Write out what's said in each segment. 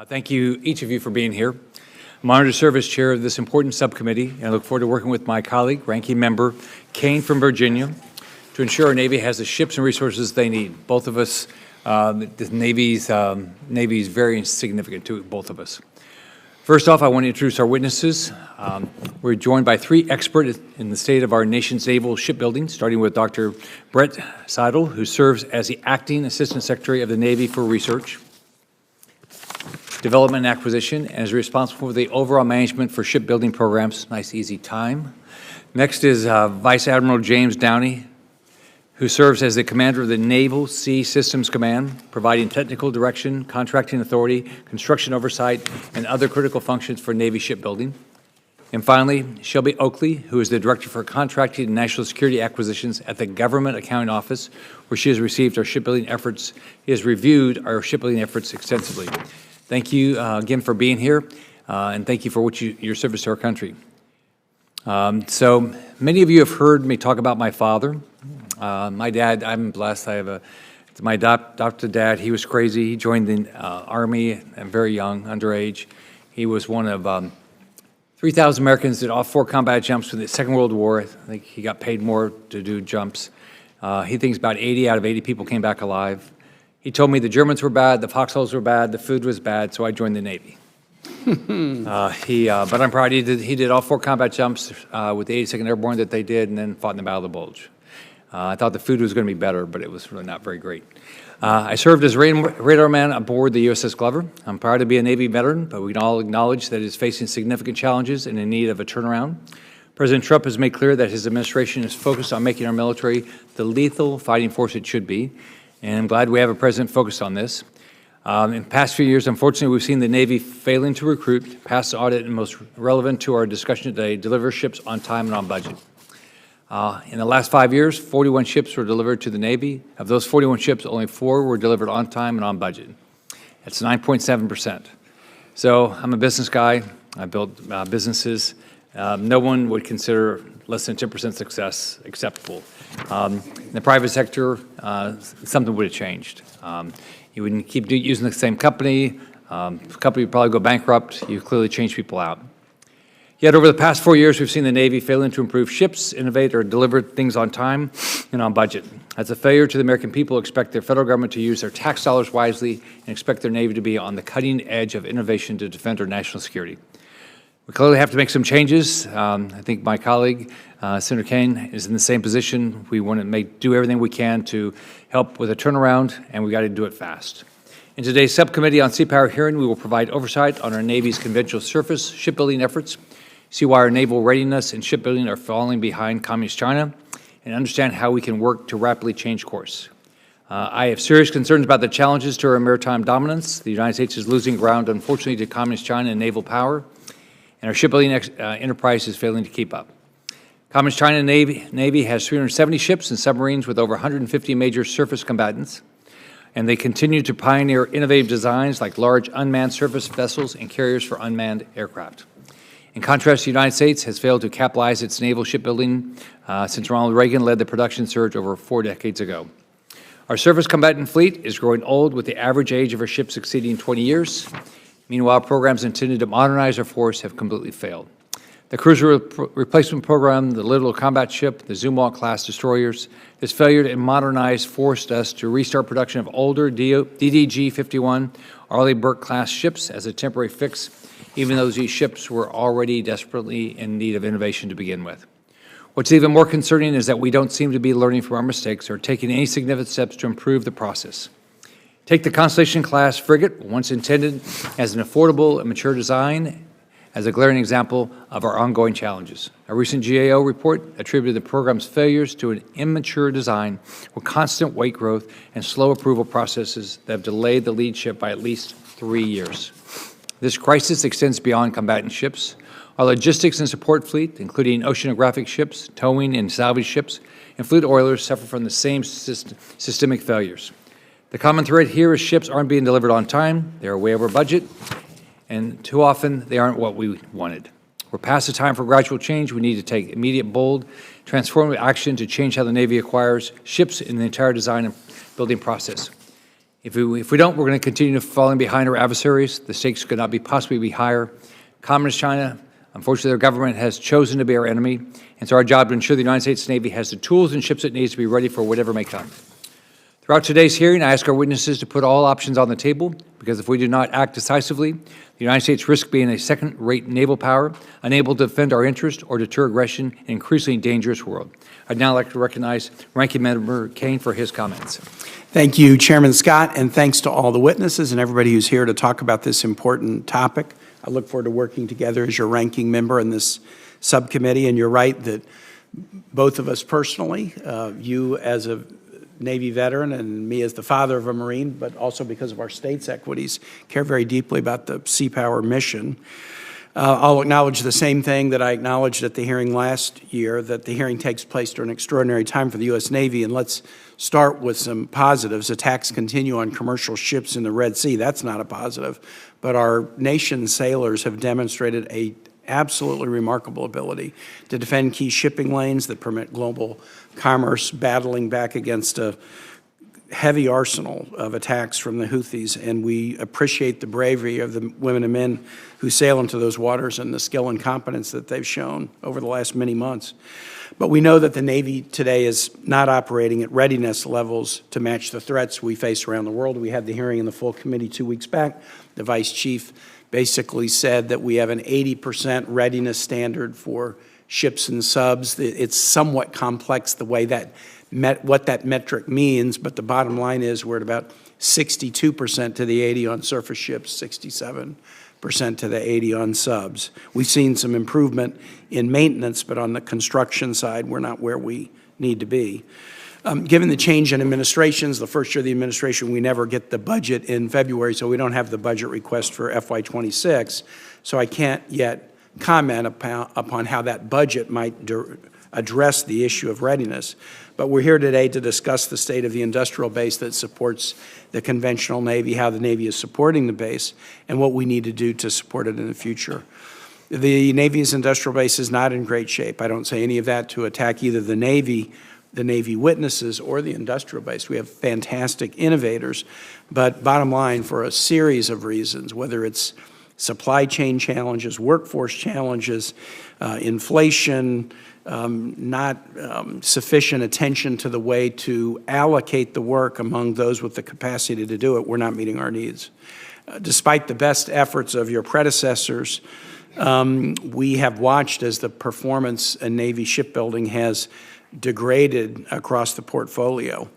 Thank you, each of you, for being here. I'm honored to serve as chair of this important subcommittee, and I look forward to working with my colleague, Ranking Member Kane from Virginia, to ensure our Navy has the ships and resources they need. Both of us, the Navy is very significant to both of us. First off, I want to introduce our witnesses. We're joined by three experts in the state of our nation's naval shipbuilding, starting with Dr. Brett Seidel, who serves as the Acting Assistant Secretary of the Navy for Research, Development and Acquisition, and is responsible for the overall management for shipbuilding programs. Nice, easy time. Next is Vice Admiral James Downey, who serves as the commander of the Naval Sea Systems Command, providing technical direction, contracting authority, construction oversight, and other critical functions for Navy shipbuilding. And finally, Shelby Oakley, who is the Director for Contracting and National Security Acquisitions at the Government Accounting Office, where she has reviewed our shipbuilding efforts extensively. Thank you again for being here, and thank you for your service to our country. So many of you have heard me talk about my father. My dad, I'm blessed. I have my adopted dad. He was crazy. He joined the Army very young, underage. He was one of 3,000 Americans that did all 4 combat jumps in the Second World War. I think he got paid more to do jumps. He thinks about 80 out of 80 people came back alive. He told me the Germans were bad, the foxholes were bad, the food was bad, so I joined the Navy. But I'm proud he did all 4 combat jumps with the 82nd Airborne that they did, and then fought in the Battle of the Bulge. I thought the food was going to be better, but it was really not very great. I served as radar man aboard the USS Glover. I'm proud to be a Navy veteran, but we can all acknowledge that it's facing significant challenges and in need of a turnaround. President Trump has made clear that his administration is focused on making our military the lethal fighting force it should be, and I'm glad we have a president focused on this. In the past few years, unfortunately, we've seen the Navy failing to recruit, pass the audit, and most relevant to our discussion today, deliver ships on time and on budget. In the last 5 years, 41 ships were delivered to the Navy. Of those 41 ships, only 4 were delivered on time and on budget. That's 9.7%. So I'm a business guy. I built businesses. No one would consider less than 10% success acceptable. In the private sector, something would have changed. You wouldn't keep using the same company. The company would probably go bankrupt. You clearly change people out. Yet over the past 4 years, we've seen the Navy failing to improve ships, innovate, or deliver things on time and on budget. As a failure to the American people, expect their federal government to use their tax dollars wisely and expect their Navy to be on the cutting edge of innovation to defend our national security. We clearly have to make some changes. I think my colleague, Senator Kane, is in the same position. We want to do everything we can to help with a turnaround, and we got to do it fast. In today's subcommittee on Sea Power hearing, we will provide oversight on our Navy's conventional surface shipbuilding efforts, see why our naval readiness and shipbuilding are falling behind Communist China, and understand how we can work to rapidly change course. I have serious concerns about the challenges to our maritime dominance. The United States is losing ground, unfortunately, to Communist China and naval power, and our shipbuilding enterprise is failing to keep up. Communist China Navy has 370 ships and submarines with over 150 major surface combatants, and they continue to pioneer innovative designs like large unmanned surface vessels and carriers for unmanned aircraft. In contrast, the United States has failed to capitalize its naval shipbuilding since Ronald Reagan led the production surge over 4 decades ago. Our surface combatant fleet is growing old, with the average age of our ships exceeding 20 years. Meanwhile, programs intended to modernize our force have completely failed. The cruiser replacement program, the Little Combat Ship, the Zumwalt-class destroyers, this failure to modernize forced us to restart production of older DDG-51 Arleigh Burke-class ships as a temporary fix, even though these ships were already desperately in need of innovation to begin with. What's even more concerning is that we don't seem to be learning from our mistakes or taking any significant steps to improve the process. Take the Constellation-class frigate, once intended as an affordable and mature design, as a glaring example of our ongoing challenges. A recent GAO report attributed the program's failures to an immature design with constant weight growth and slow approval processes that have delayed the lead ship by at least 3 years. This crisis extends beyond combatant ships. Our logistics and support fleet, including oceanographic ships, towing and salvage ships, and fleet oilers suffer from the same systemic failures. The common thread here is ships aren't being delivered on time, they are way over budget, and too often they aren't what we wanted. We're past the time for gradual change. We need to take immediate, bold, transformative action to change how the Navy acquires ships in the entire design and building process. If we don't, we're going to continue falling behind our adversaries. The stakes could not possibly be higher. Communist China, unfortunately, their government has chosen to be our enemy, and so our job to ensure the United States Navy has the tools and ships it needs to be ready for whatever may come. Throughout today's hearing, I ask our witnesses to put all options on the table, because if we do not act decisively, the United States risks being a second-rate naval power, unable to defend our interest or deter aggression in an increasingly dangerous world. I'd now like to recognize Ranking Member Kane for his comments. Thank you, Chairman Scott, and thanks to all the witnesses and everybody who's here to talk about this important topic. I look forward to working together as your ranking member in this subcommittee, and you're right that both of us personally, you as a Navy veteran and me as the father of a Marine, but also because of our state's equities, care very deeply about the Sea Power mission. I'll acknowledge the same thing that I acknowledged at the hearing last year, that the hearing takes place during an extraordinary time for the U.S. Navy, and let's start with some positives. Attacks continue on commercial ships in the Red Sea. That's not a positive, but our nation's sailors have demonstrated a absolutely remarkable ability to defend key shipping lanes that permit global commerce, battling back against a heavy arsenal of attacks from the Houthis, and we appreciate the bravery of the women and men who sail into those waters and the skill and competence that they've shown over the last many months. But we know that the Navy today is not operating at readiness levels to match the threats we face around the world. We had the hearing in the full committee 2 weeks back. The Vice Chief basically said that we have an 80% readiness standard for ships and subs. It's somewhat complex the way that what that metric means, but the bottom line is we're at about 62% to the 80 on surface ships, 67% to the 80 on subs. We've seen some improvement in maintenance, but on the construction side, we're not where we need to be. Given the change in administrations, the first year of the administration, we never get the budget in February, so we don't have the budget request for FY26. So I can't yet comment upon how that budget might address the issue of readiness. But we're here today to discuss the state of the industrial base that supports the conventional Navy, how the Navy is supporting the base, and what we need to do to support it in the future. The Navy's industrial base is not in great shape. I don't say any of that to attack either the Navy witnesses, or the industrial base. We have fantastic innovators, but bottom line, for a series of reasons, whether it's supply chain challenges, workforce challenges, inflation, not sufficient attention to the way to allocate the work among those with the capacity to do it, we're not meeting our needs. Despite the best efforts of your predecessors, we have watched as the performance in Navy shipbuilding has degraded across the portfolio.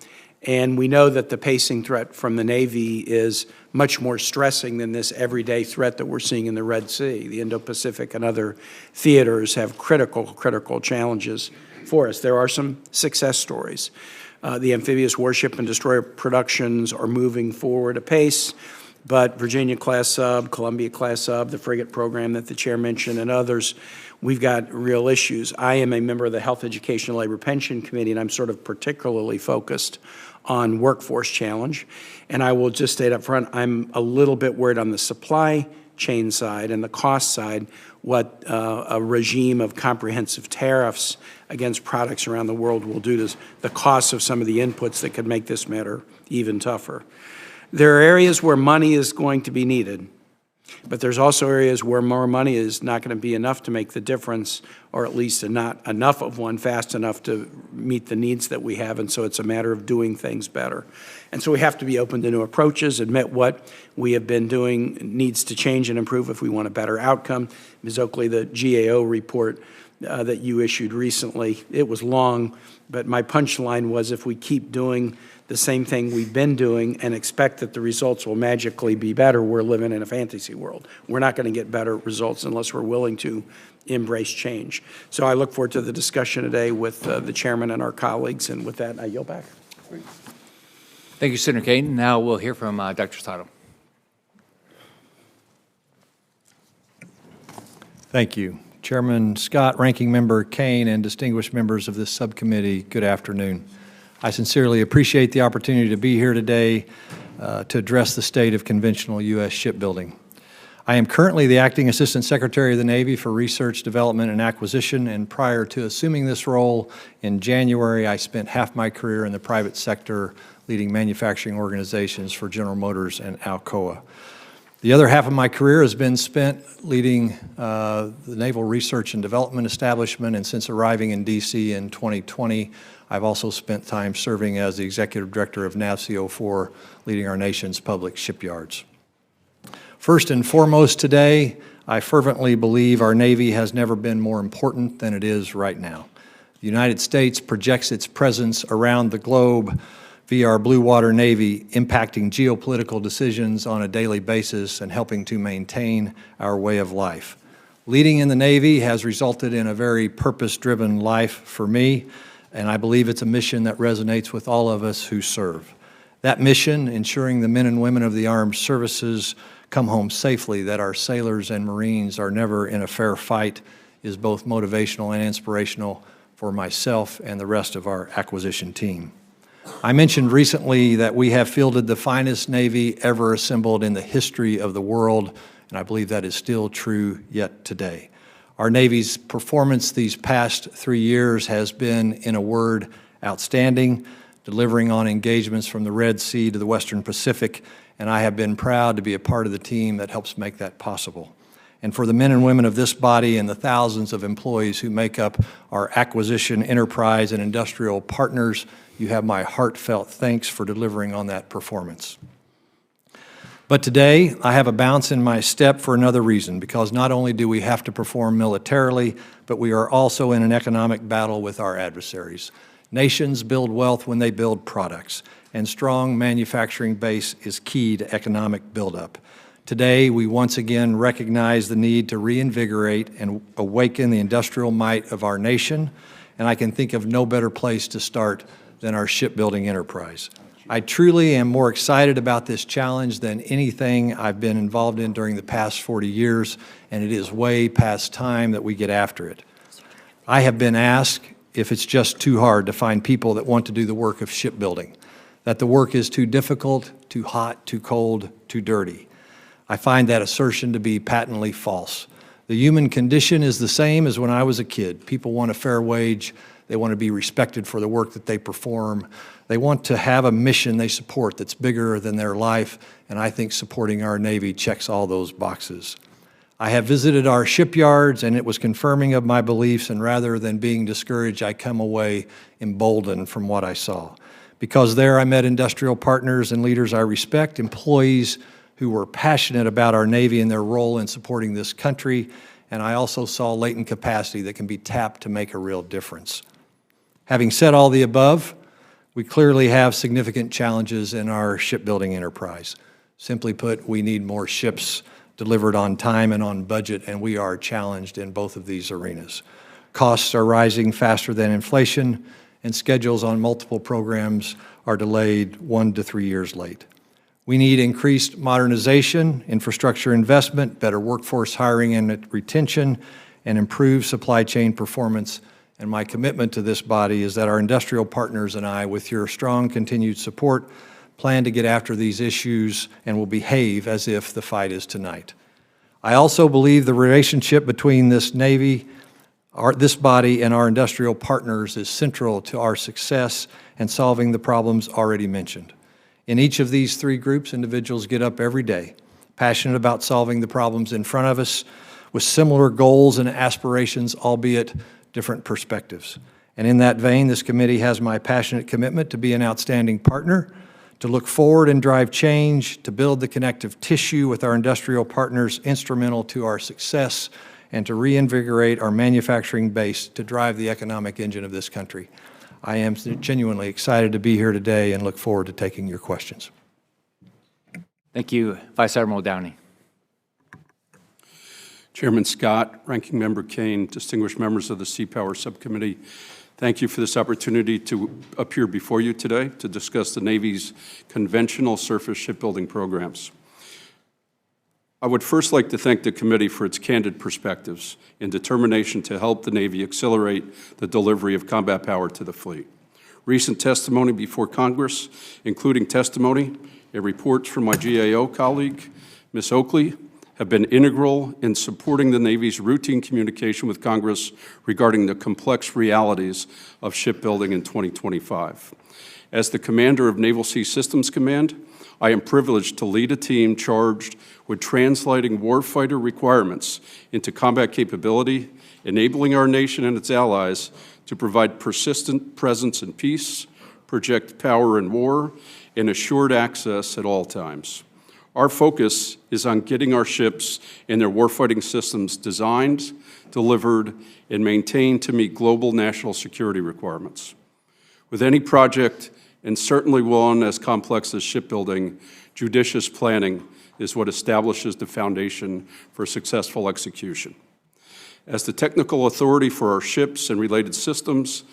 And we know that the pacing threat from the Navy is much more stressing than this everyday threat that we're seeing in the Red Sea. The Indo-Pacific and other theaters have critical challenges for us. There are some success stories. The amphibious warship and destroyer productions are moving forward apace, but Virginia-class sub, Columbia-class sub, the frigate program that the chair mentioned, and others, we've got real issues. I am a member of the Health, Education, and Labor Pension Committee, and I'm sort of particularly focused on workforce challenge. And I will just state up front, I'm a little bit worried on the supply chain side and the cost side, what a regime of comprehensive tariffs against products around the world will do to the cost of some of the inputs that could make this matter even tougher. There are areas where money is going to be needed, but there's also areas where more money is not going to be enough to make the difference, or at least not enough of one fast enough to meet the needs that we have, and so it's a matter of doing things better. And so we have to be open to new approaches, admit what we have been doing needs to change and improve if we want a better outcome. Ms. Oakley, the GAO report that you issued recently, it was long, but my punchline was if we keep doing the same thing we've been doing and expect that the results will magically be better, we're living in a fantasy world. We're not going to get better results unless we're willing to embrace change. So I look forward to the discussion today with the chairman and our colleagues, and with that, I yield back. Great. Thank you, Senator Kane. Now we'll hear from Dr. Sato. Thank you. Chairman Scott, Ranking Member Kane, and distinguished members of this subcommittee, good afternoon. I sincerely appreciate the opportunity to be here today to address the state of conventional U.S. shipbuilding. I am currently the Acting Assistant Secretary of the Navy for Research, Development, and Acquisition, and prior to assuming this role in January, I spent half my career in the private sector leading manufacturing organizations for General Motors and Alcoa. The other half of my career has been spent leading the Naval Research and Development Establishment, and since arriving in D.C. in 2020, I've also spent time serving as the Executive Director of NAVSEO4, leading our nation's public shipyards. First and foremost today, I fervently believe our Navy has never been more important than it is right now. The United States projects its presence around the globe via our Blue Water Navy, impacting geopolitical decisions on a daily basis and helping to maintain our way of life. Leading in the Navy has resulted in a very purpose-driven life for me, and I believe it's a mission that resonates with all of us who serve. That mission, ensuring the men and women of the armed services come home safely, that our sailors and Marines are never in a fair fight, is both motivational and inspirational for myself and the rest of our acquisition team. I mentioned recently that we have fielded the finest Navy ever assembled in the history of the world, and I believe that is still true yet today. Our Navy's performance these past 3 years has been, in a word, outstanding, delivering on engagements from the Red Sea to the Western Pacific, and I have been proud to be a part of the team that helps make that possible. And for the men and women of this body and the thousands of employees who make up our acquisition, enterprise, and industrial partners, you have my heartfelt thanks for delivering on that performance. But today, I have a bounce in my step for another reason, because not only do we have to perform militarily, but we are also in an economic battle with our adversaries. Nations build wealth when they build products, and strong manufacturing base is key to economic buildup. Today, we once again recognize the need to reinvigorate and awaken the industrial might of our nation, and I can think of no better place to start than our shipbuilding enterprise. I truly am more excited about this challenge than anything I've been involved in during the past 40 years, and it is way past time that we get after it. I have been asked if it's just too hard to find people that want to do the work of shipbuilding, that the work is too difficult, too hot, too cold, too dirty. I find that assertion to be patently false. The human condition is the same as when I was a kid. People want a fair wage. They want to be respected for the work that they perform. They want to have a mission they support that's bigger than their life, and I think supporting our Navy checks all those boxes. I have visited our shipyards, and it was confirming of my beliefs, and rather than being discouraged, I come away emboldened from what I saw. Because there I met industrial partners and leaders I respect, employees who were passionate about our Navy and their role in supporting this country, and I also saw latent capacity that can be tapped to make a real difference. Having said all the above, we clearly have significant challenges in our shipbuilding enterprise. Simply put, we need more ships delivered on time and on budget, and we are challenged in both of these arenas. Costs are rising faster than inflation, and schedules on multiple programs are delayed 1 to 3 years late. We need increased modernization, infrastructure investment, better workforce hiring and retention, and improved supply chain performance. And my commitment to this body is that our industrial partners and I, with your strong continued support, plan to get after these issues and will behave as if the fight is tonight. I also believe the relationship between this Navy, this body, and our industrial partners is central to our success and solving the problems already mentioned. In each of these three groups, individuals get up every day, passionate about solving the problems in front of us, with similar goals and aspirations, albeit different perspectives. And in that vein, this committee has my passionate commitment to be an outstanding partner, to look forward and drive change, to build the connective tissue with our industrial partners instrumental to our success, and to reinvigorate our manufacturing base to drive the economic engine of this country. I am genuinely excited to be here today and look forward to taking your questions. Thank you, Vice Admiral Downey. Chairman Scott, Ranking Member Kane, distinguished members of the Sea Power Subcommittee, thank you for this opportunity to appear before you today to discuss the Navy's conventional surface shipbuilding programs. I would first like to thank the committee for its candid perspectives and determination to help the Navy accelerate the delivery of combat power to the fleet. Recent testimony before Congress, including testimony and reports from my GAO colleague, Ms. Oakley, have been integral in supporting the Navy's routine communication with Congress regarding the complex realities of shipbuilding in 2025. As the commander of Naval Sea Systems Command, I am privileged to lead a team charged with translating warfighter requirements into combat capability, enabling our nation and its allies to provide persistent presence in peace, project power in war, and assured access at all times. Our focus is on getting our ships and their warfighting systems designed, delivered, and maintained to meet global national security requirements. With any project, and certainly one as complex as shipbuilding, judicious planning is what establishes the foundation for successful execution. As the technical authority for our ships and related systems,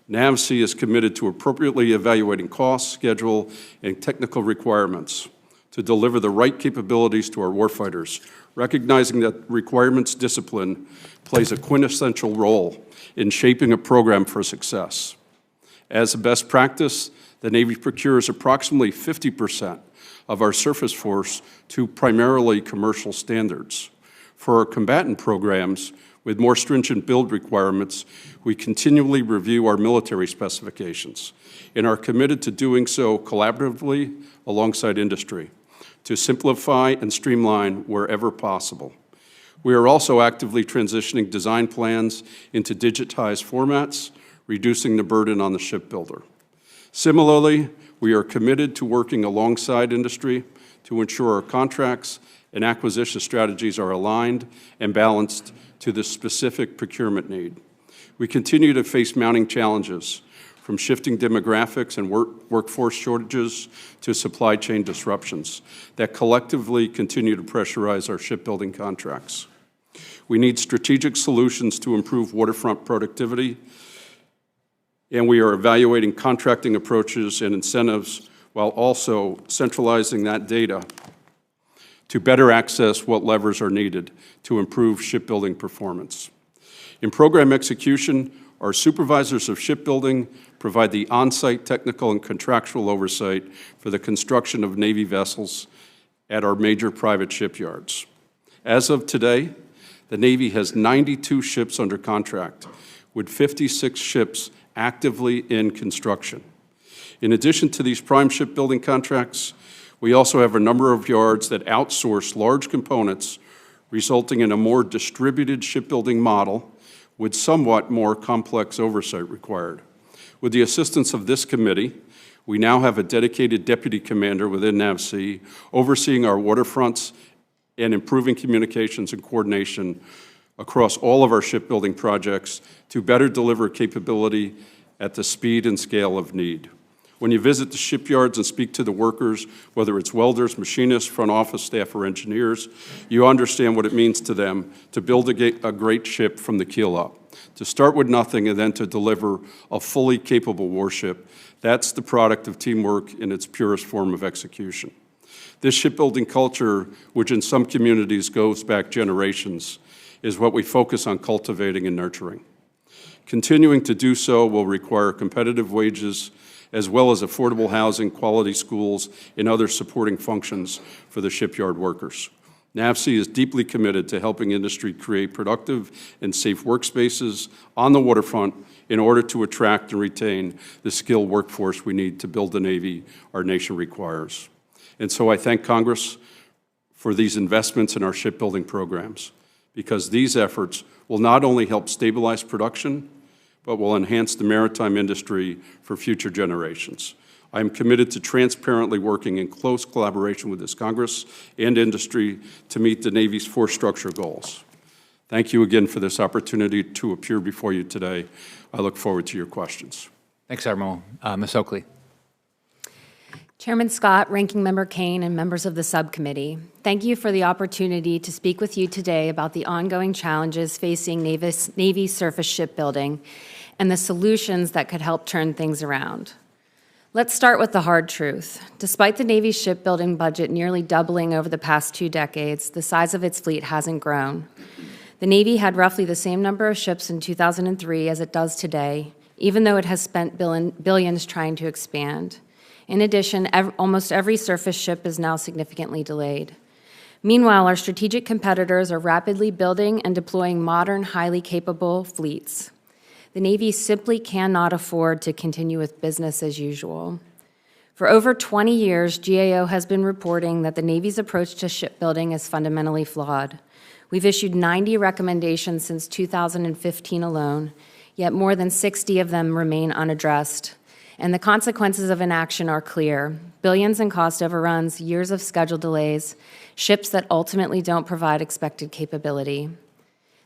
NAVSEA is committed to appropriately evaluating costs, schedule, and technical requirements to deliver the right capabilities to our warfighters, recognizing that requirements discipline plays a quintessential role in shaping a program for success. As a best practice, the Navy procures approximately 50% of our surface force to primarily commercial standards. For our combatant programs, with more stringent build requirements, we continually review our military specifications and are committed to doing so collaboratively alongside industry to simplify and streamline wherever possible. We are also actively transitioning design plans into digitized formats, reducing the burden on the shipbuilder. Similarly, we are committed to working alongside industry to ensure our contracts and acquisition strategies are aligned and balanced to the specific procurement need. We continue to face mounting challenges, from shifting demographics and workforce shortages to supply chain disruptions that collectively continue to pressurize our shipbuilding contracts. We need strategic solutions to improve waterfront productivity, and we are evaluating contracting approaches and incentives while also centralizing that data to better access what levers are needed to improve shipbuilding performance. In program execution, our supervisors of shipbuilding provide the on-site technical and contractual oversight for the construction of Navy vessels at our major private shipyards. As of today, the Navy has 92 ships under contract, with 56 ships actively in construction. In addition to these prime shipbuilding contracts, we also have a number of yards that outsource large components, resulting in a more distributed shipbuilding model with somewhat more complex oversight required. With the assistance of this committee, we now have a dedicated deputy commander within NAVSEA overseeing our waterfronts and improving communications and coordination across all of our shipbuilding projects to better deliver capability at the speed and scale of need. When you visit the shipyards and speak to the workers, whether it's welders, machinists, front office staff, or engineers, you understand what it means to them to build a great ship from the keel up, to start with nothing and then to deliver a fully capable warship. That's the product of teamwork in its purest form of execution. This shipbuilding culture, which in some communities goes back generations, is what we focus on cultivating and nurturing. Continuing to do so will require competitive wages, as well as affordable housing, quality schools, and other supporting functions for the shipyard workers. NAVSEA is deeply committed to helping industry create productive and safe workspaces on the waterfront in order to attract and retain the skilled workforce we need to build the Navy our nation requires. And so I thank Congress for these investments in our shipbuilding programs, because these efforts will not only help stabilize production, but will enhance the maritime industry for future generations. I am committed to transparently working in close collaboration with this Congress and industry to meet the Navy's force structure goals. Thank you again for this opportunity to appear before you today. I look forward to your questions. Thanks, Admiral. Ms. Oakley. Chairman Scott, Ranking Member Kane, and members of the subcommittee, thank you for the opportunity to speak with you today about the ongoing challenges facing Navy surface shipbuilding and the solutions that could help turn things around. Let's start with the hard truth. Despite the Navy's shipbuilding budget nearly doubling over the past 2 decades, the size of its fleet hasn't grown. The Navy had roughly the same number of ships in 2003 as it does today, even though it has spent billions trying to expand. In addition, almost every surface ship is now significantly delayed. Meanwhile, our strategic competitors are rapidly building and deploying modern, highly capable fleets. The Navy simply cannot afford to continue with business as usual. For over 20 years, GAO has been reporting that the Navy's approach to shipbuilding is fundamentally flawed. We've issued 90 recommendations since 2015 alone, yet more than 60 of them remain unaddressed. And the consequences of inaction are clear: billions in cost overruns, years of schedule delays, ships that ultimately don't provide expected capability.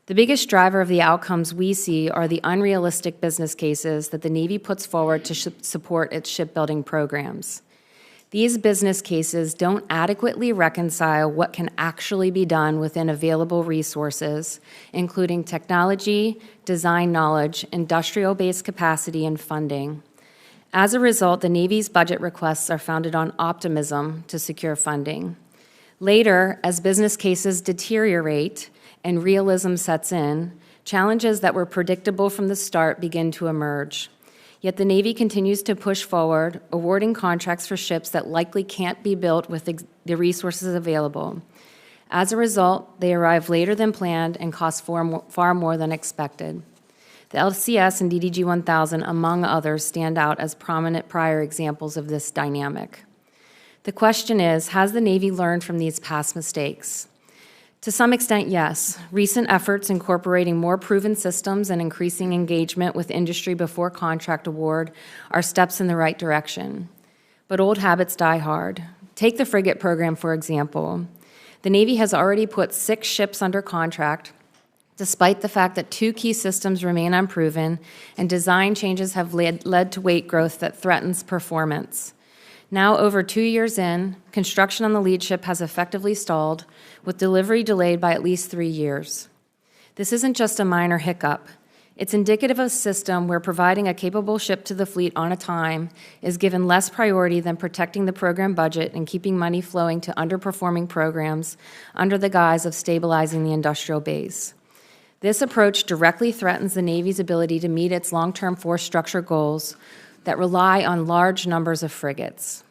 The biggest driver of the outcomes we see are the unrealistic business cases that the Navy puts forward to support its shipbuilding programs. These business cases don't adequately reconcile what can actually be done within available resources, including technology, design knowledge, industrial-based capacity, and funding. As a result, the Navy's budget requests are founded on optimism to secure funding. Later, as business cases deteriorate and realism sets in, challenges that were predictable from the start begin to emerge. Yet the Navy continues to push forward, awarding contracts for ships that likely can't be built with the resources available. As a result, they arrive later than planned and cost far more than expected. The LCS and DDG 1000, among others, stand out as prominent prior examples of this dynamic. The question is, has the Navy learned from these past mistakes? To some extent, yes. Recent efforts incorporating more proven systems and increasing engagement with industry before contract award are steps in the right direction. But old habits die hard. Take the frigate program, for example. The Navy has already put 6 ships under contract, despite the fact that 2 key systems remain unproven and design changes have led to weight growth that threatens performance. Now, over 2 years in, construction on the lead ship has effectively stalled, with delivery delayed by at least 3 years. This isn't just a minor hiccup. It's indicative of a system where providing a capable ship to the fleet on a time is given less priority than protecting the program budget and keeping money flowing to underperforming programs under the guise of stabilizing the industrial base. This approach directly threatens the Navy's ability to meet its long-term force structure goals that rely on large numbers of frigates.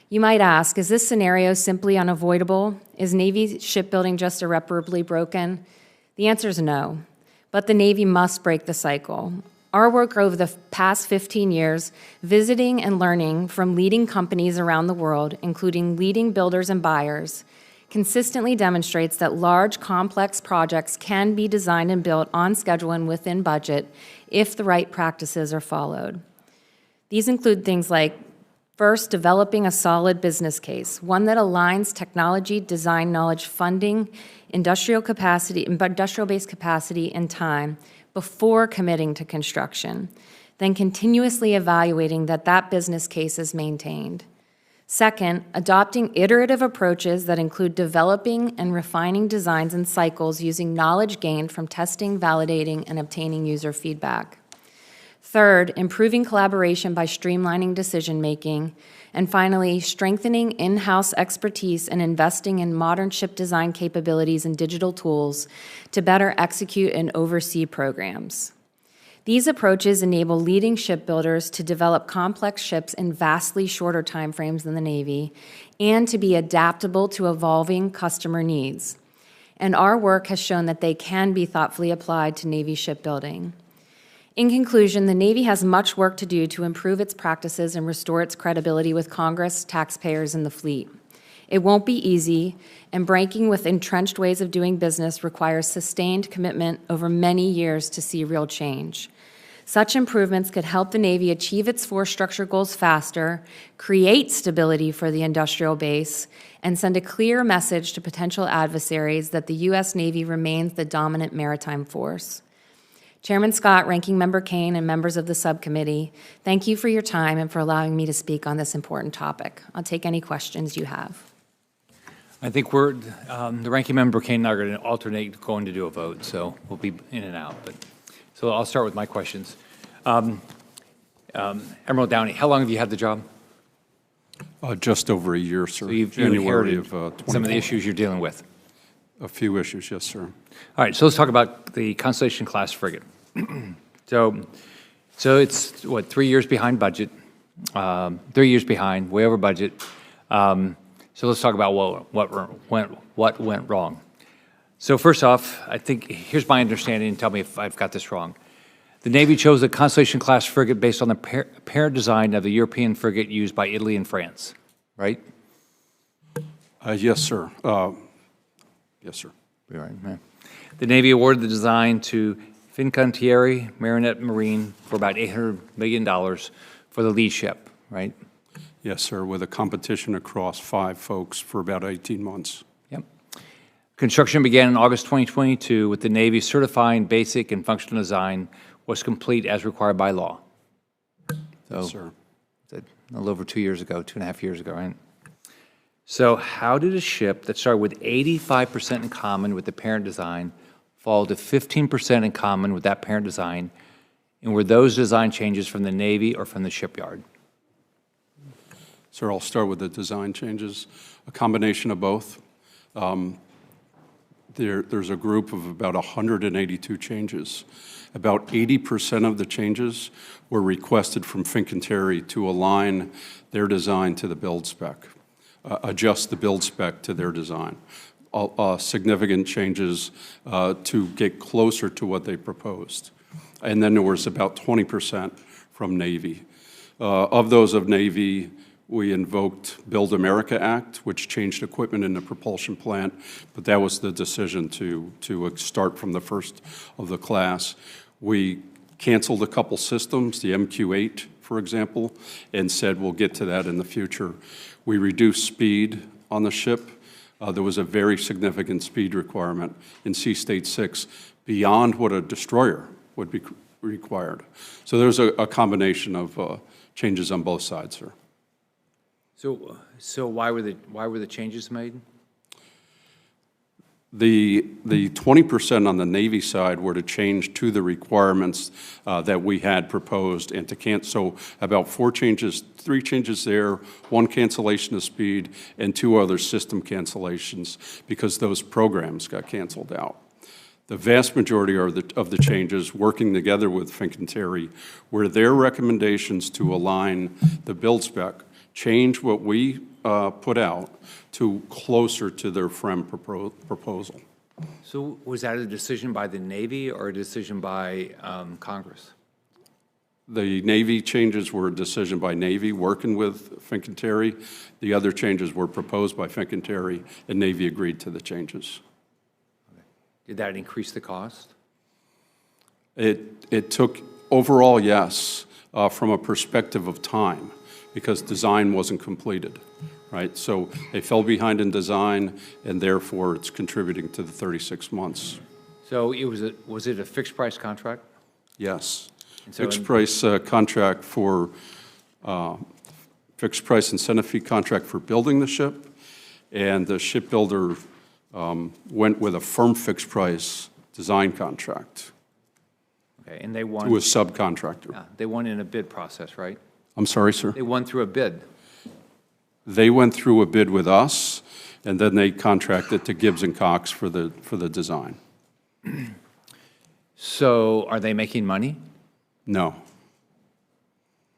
You might ask, is this scenario simply unavoidable? Is Navy shipbuilding just irreparably broken? The answer is no, but the Navy must break the cycle. Our work over the past 15 years, visiting and learning from leading companies around the world, including leading builders and buyers, consistently demonstrates that large, complex projects can be designed and built on schedule and within budget if the right practices are followed. These include things like, first, developing a solid business case, one that aligns technology, design knowledge, funding, industrial based capacity, and time before committing to construction, then continuously evaluating that business case is maintained. Second, adopting iterative approaches that include developing and refining designs and cycles using knowledge gained from testing, validating, and obtaining user feedback. Third, improving collaboration by streamlining decision-making. And finally, strengthening in-house expertise and investing in modern ship design capabilities and digital tools to better execute and oversee programs. These approaches enable leading shipbuilders to develop complex ships in vastly shorter timeframes than the Navy and to be adaptable to evolving customer needs. And our work has shown that they can be thoughtfully applied to Navy shipbuilding. In conclusion, the Navy has much work to do to improve its practices and restore its credibility with Congress, taxpayers, and the fleet. It won't be easy, and breaking with entrenched ways of doing business requires sustained commitment over many years to see real change. Such improvements could help the Navy achieve its force structure goals faster, create stability for the industrial base, and send a clear message to potential adversaries that the U.S. Navy remains the dominant maritime force. Chairman Scott, Ranking Member Kane, and members of the subcommittee, thank you for your time and for allowing me to speak on this important topic. I'll take any questions you have. I think we're, the Ranking Member Kane and I are going to alternate going to do a vote, so we'll be in and out. So I'll start with my questions. Admiral Downey, how long have you had the job? Just over a year, sir. So you've January inherited of some of the issues you're dealing with. A few issues, yes, sir. All right, so let's talk about the Constellation-class frigate. So it's, what, 3 years behind budget, 3 years behind, way over budget. So So let's talk about what went wrong. So first off, I think, here's my understanding, and tell me if I've got this wrong. The Navy chose the Constellation-class frigate based on the parent design of the European frigate used by Italy and France, right? Yes, sir. Yes, sir. Right, yeah. The Navy awarded the design to Fincantieri Marinette Marine for about $800 million for the lead ship, right? Yes, sir, with a competition across 5 folks for about 18 months. Yep. Construction began in August 2022 with the Navy certifying basic and functional design was complete as required by law. So, Yes, sir. a little over 2 years ago, 2.5 years ago, right? So how did a ship that started with 85% in common with the parent design fall to 15% in common with that parent design? And were those design changes from the Navy or from the shipyard? Sir, I'll start with the design changes, a combination of both. There's a group of about 182 changes. About 80% of the changes were requested from Fincantieri to align their design to the build spec, adjust the build spec to their design. Significant changes to get closer to what they proposed. And then there was about 20% from Navy. Of those of Navy, we invoked Build America Act, which changed equipment in the propulsion plant, but that was the decision to start from the first of the class. We canceled a couple systems, the MQ-8, for example, and said we'll get to that in the future. We reduced speed on the ship. There was a very significant speed requirement in Sea State 6 beyond what a destroyer would be required. So there's a combination of changes on both sides, sir. So why were the changes made? The 20% on the Navy side were to change to the requirements that we had proposed and to cancel. So about 3 changes there, 1 cancellation of speed, and 2 other system cancellations because those programs got canceled out. The vast majority of the changes, working together with Fincantieri, were their recommendations to align the build spec, change what we put out to closer to their FREM proposal. So was that a decision by the Navy or a decision by Congress? The Navy changes were a decision by Navy working with Fincantieri. The other changes were proposed by Fincantieri, and Navy agreed to the changes. Okay. Did that increase the cost? It took, overall, yes, from a perspective of time, because design wasn't completed, right? So they fell behind in design, and therefore it's contributing to the 36 months. So was it a fixed price contract? Yes. So Fixed price contract for, fixed price incentive fee contract for building the ship, and the shipbuilder went with a firm fixed price design contract. Okay, and they won. To a subcontractor. Yeah, they won in a bid process, right? I'm sorry, sir? They won through a bid. They went through a bid with us, and then they contracted to Gibbs & Cox for the design. So are they making money? No,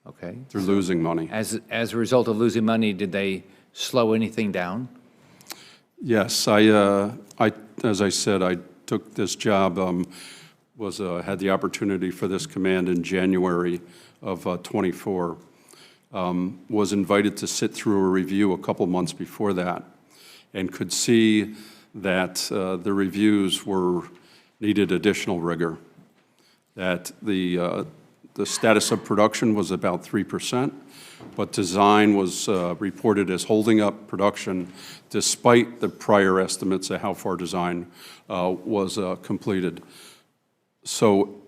Okay. they're losing money. As a result of losing money, did they slow anything down? Yes, as I said, I took this job, had the opportunity for this command in January of '24. Was invited to sit through a review a couple months before that, and could see that the reviews needed additional rigor. That the status of production was about 3%, but design was reported as holding up production despite the prior estimates of how far design was completed. So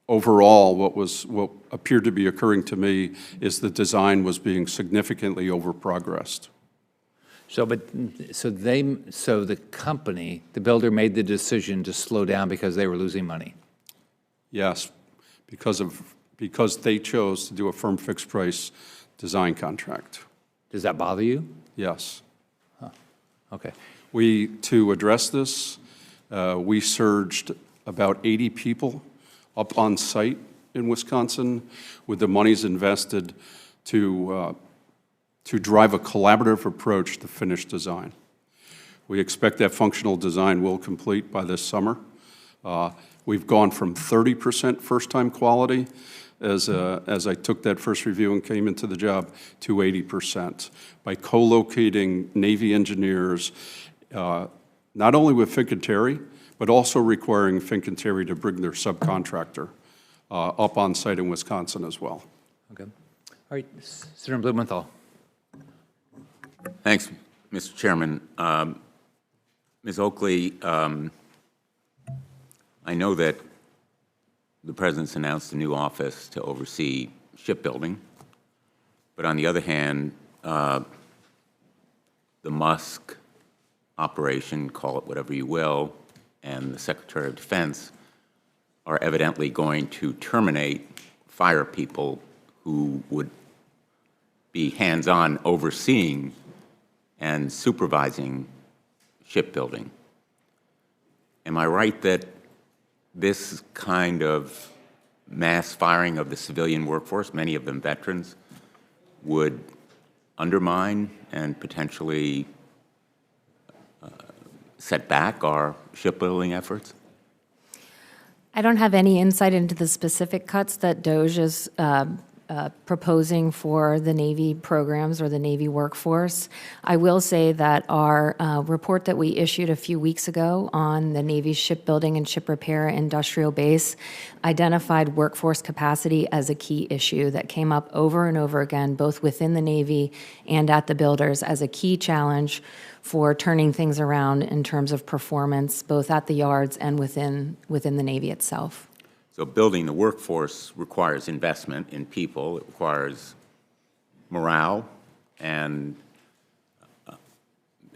overall, what appeared to be occurring to me is the design was being significantly over-progressed. So the company, the builder, made the decision to slow down because they were losing money. Yes, because they chose to do a firm fixed price design contract. Does that bother you? Yes. Okay. To address this, we surged about 80 people up on site in Wisconsin with the monies invested to to drive a collaborative approach to finished design. We expect that functional design will complete by this summer. We've gone from 30% first-time quality as I took that first review and came into the job to 80% by co-locating Navy engineers, not only with Fincantieri, but also requiring Fincantieri to bring their subcontractor up on site in Wisconsin as well. Okay. All right, Senator Blumenthal. Thanks, Mr. Chairman. Ms. Oakley, I know that the President's announced a new office to oversee shipbuilding, but on the other hand, the Musk operation, call it whatever you will, and the Secretary of Defense are evidently going to fire people who would be hands-on overseeing and supervising shipbuilding. Am I right that this kind of mass firing of the civilian workforce, many of them veterans, would undermine and potentially set back our shipbuilding efforts? I don't have any insight into the specific cuts that DOGE is proposing for the Navy programs or the Navy workforce. I will say that our report that we issued a few weeks ago on the Navy's shipbuilding and ship repair industrial base identified workforce capacity as a key issue that came up over and over again, both within the Navy and at the builders, as a key challenge for turning things around in terms of performance, both at the yards and within the Navy itself. So building the workforce requires investment in people. It requires morale and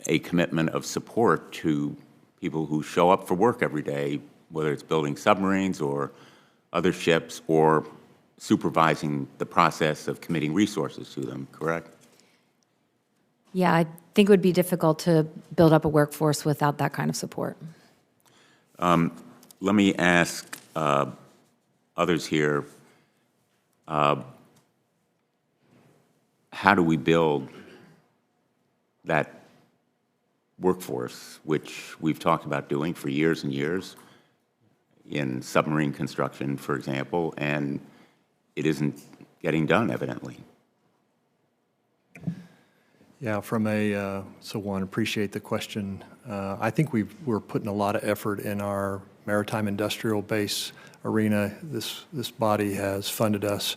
a commitment of support to people who show up for work every day, whether it's building submarines or other ships or supervising the process of committing resources to them, correct? Yeah, I think it would be difficult to build up a workforce without that kind of support. Let me ask others here, how do we build that workforce, which we've talked about doing for years and years in submarine construction, for example, and it isn't getting done, evidently? Yeah, so one, appreciate the question. I think we're putting a lot of effort in our maritime industrial base arena. This body has funded us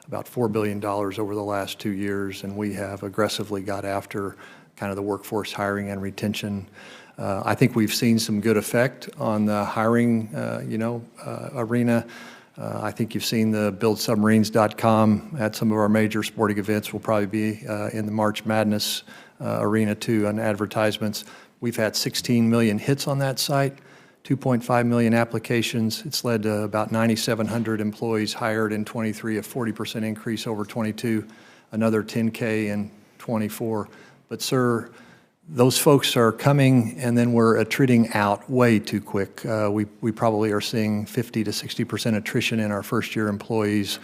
about $4 billion over the last 2 years, and we have aggressively got after kind of the workforce hiring and retention. I think we've seen some good effect on the hiring, arena. I think you've seen the buildsubmarines.com at some of our major sporting events. We'll probably be in the March Madness arena too on advertisements. We've had 16 million hits on that site, 2.5 million applications. It's led to about 9,700 employees hired in 23, a 40% increase over 22, another 10K in 24. But sir, those folks are coming and then we're attriting out way too quick. We probably are seeing 50 to 60% attrition in our first year employees.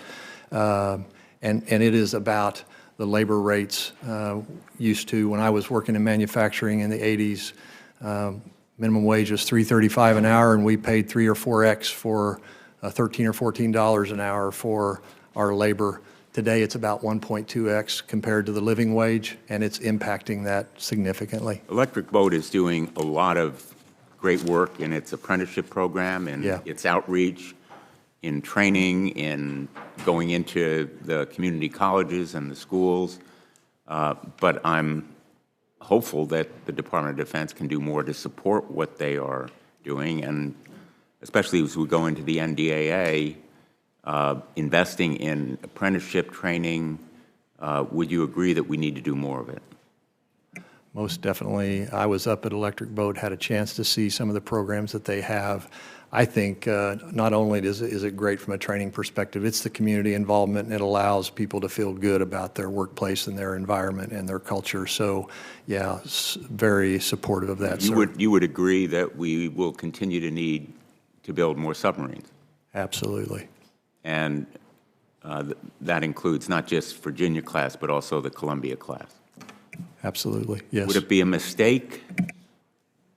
And it is about the labor rates. Used to, when I was working in manufacturing in the 80s, minimum wage was $3.35 an hour, and we paid 3 or 4x for $13 or $14 an hour for our labor. Today, it's about 1.2x compared to the living wage, and it's impacting that significantly. Electric Boat is doing a lot of great work in its apprenticeship program and its outreach, in training, in going into the community colleges and the schools. But I'm hopeful that the Department of Defense can do more to support what they are doing, and especially as we go into the NDAA, investing in apprenticeship training. Would you agree that we need to do more of it? Most definitely. I was up at Electric Boat, had a chance to see some of the programs that they have. I think not only is it great from a training perspective, it's the community involvement, and it allows people to feel good about their workplace and their environment and their culture. So, yeah, very supportive of that. You would agree that we will continue to need to build more submarines? Absolutely. And that includes not just Virginia class, but also the Columbia class. Absolutely, yes. Would it be a mistake,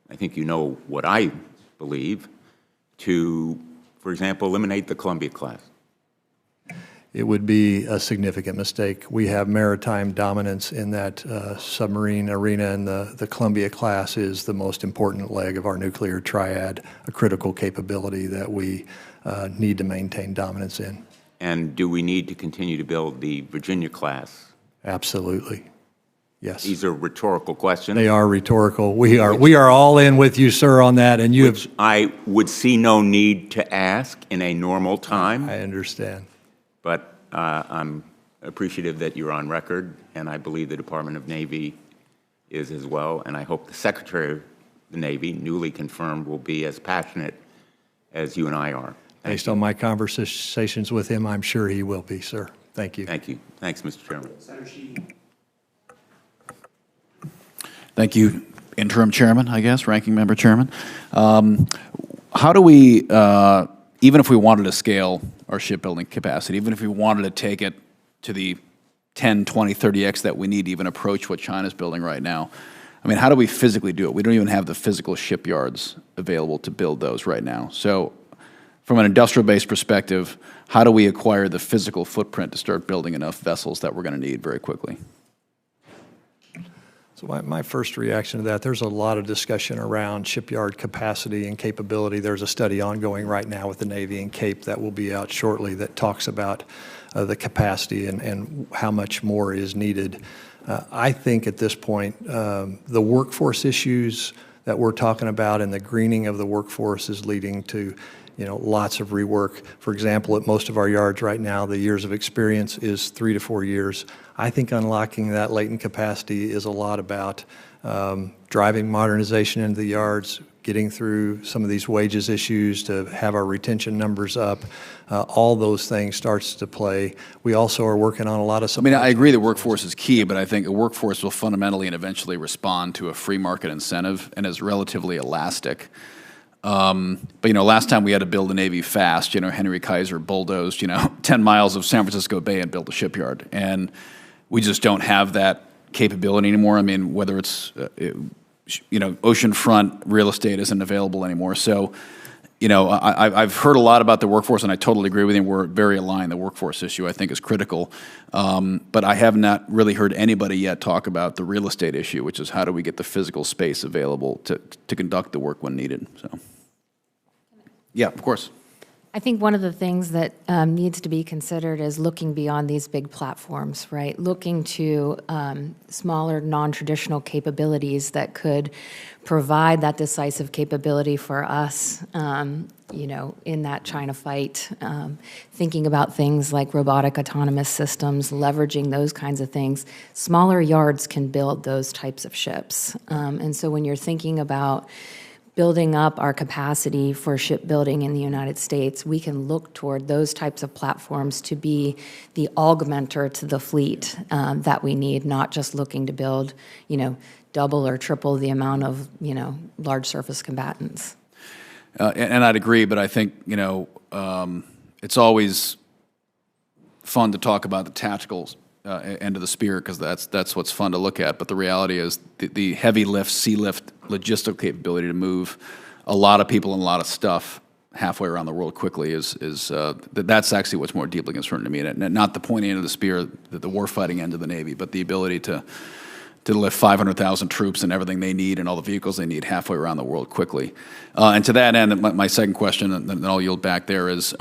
I think you know what I believe, to, for example, eliminate the Columbia class? It would be a significant mistake. We have maritime dominance in that submarine arena, and the Columbia class is the most important leg of our nuclear triad, a critical capability that we need to maintain dominance in. And do we need to continue to build the Virginia class? Absolutely, yes. These are rhetorical questions. They are rhetorical. We are all in with you, sir, on that, and you Which I would see no need to ask in a normal time. I understand. But I'm appreciative that you're on record, and I believe the Department of Navy is as well, and I hope the Secretary of the Navy, newly confirmed, will be as passionate as you and I are. Based on my conversations with him, I'm sure he will be, sir. Thank you. Thank you. Thanks, Mr. Chairman. Thank you, Interim Chairman, I guess, Ranking Member Chairman. How do we, even if we wanted to scale our shipbuilding capacity, even if we wanted to take it to the 10, 20, 30x that we need to even approach what China's building right now, I mean, how do we physically do it? We don't even have the physical shipyards available to build those right now. So from an industrial-based perspective, how do we acquire the physical footprint to start building enough vessels that we're going to need very quickly? So my first reaction to that, there's a lot of discussion around shipyard capacity and capability. There's a study ongoing right now with the Navy and Cape that will be out shortly that talks about the capacity and how much more is needed. I think at this point, the workforce issues that we're talking about and the greening of the workforce is leading to lots of rework. For example, at most of our yards right now, the years of experience is 3 to 4 years. I think unlocking that latent capacity is a lot about driving modernization into the yards, getting through some of these wages issues to have our retention numbers up. All those things starts to play. We also are working on a lot of. I mean, I agree the workforce is key, but I think a workforce will fundamentally and eventually respond to a free market incentive and is relatively elastic. But last time we had to build a Navy fast, Henry Kaiser bulldozed, 10 miles of San Francisco Bay and built a shipyard. And we just don't have that capability anymore. I mean, whether it's, oceanfront real estate isn't available anymore. So, I've heard a lot about the workforce, and I totally agree with you. We're very aligned. The workforce issue, I think, is critical. But I have not really heard anybody yet talk about the real estate issue, which is how do we get the physical space available to conduct the work when needed. So, yeah, of course. I think one of the things that needs to be considered is looking beyond these big platforms, right? Looking to smaller, non-traditional capabilities that could provide that decisive capability for us, in that China fight. Thinking about things like robotic autonomous systems, leveraging those kinds of things. Smaller yards can build those types of ships. And so when you're thinking about building up our capacity for shipbuilding in the United States, we can look toward those types of platforms to be the augmenter to the fleet that we need, not just looking to build, double or triple the amount of, large surface combatants. And I'd agree, but I think, it's always fun to talk about the tactical end of the spear because that's what's fun to look at. But the reality is the heavy lift, sea lift, logistical capability to move a lot of people and a lot of stuff halfway around the world quickly that's actually what's more deeply concerning to me. And not the pointy end of the spear, the warfighting end of the Navy, but the ability to lift 500,000 troops and everything they need and all the vehicles they need halfway around the world quickly. And to that end, my second question, and then I'll yield back there, is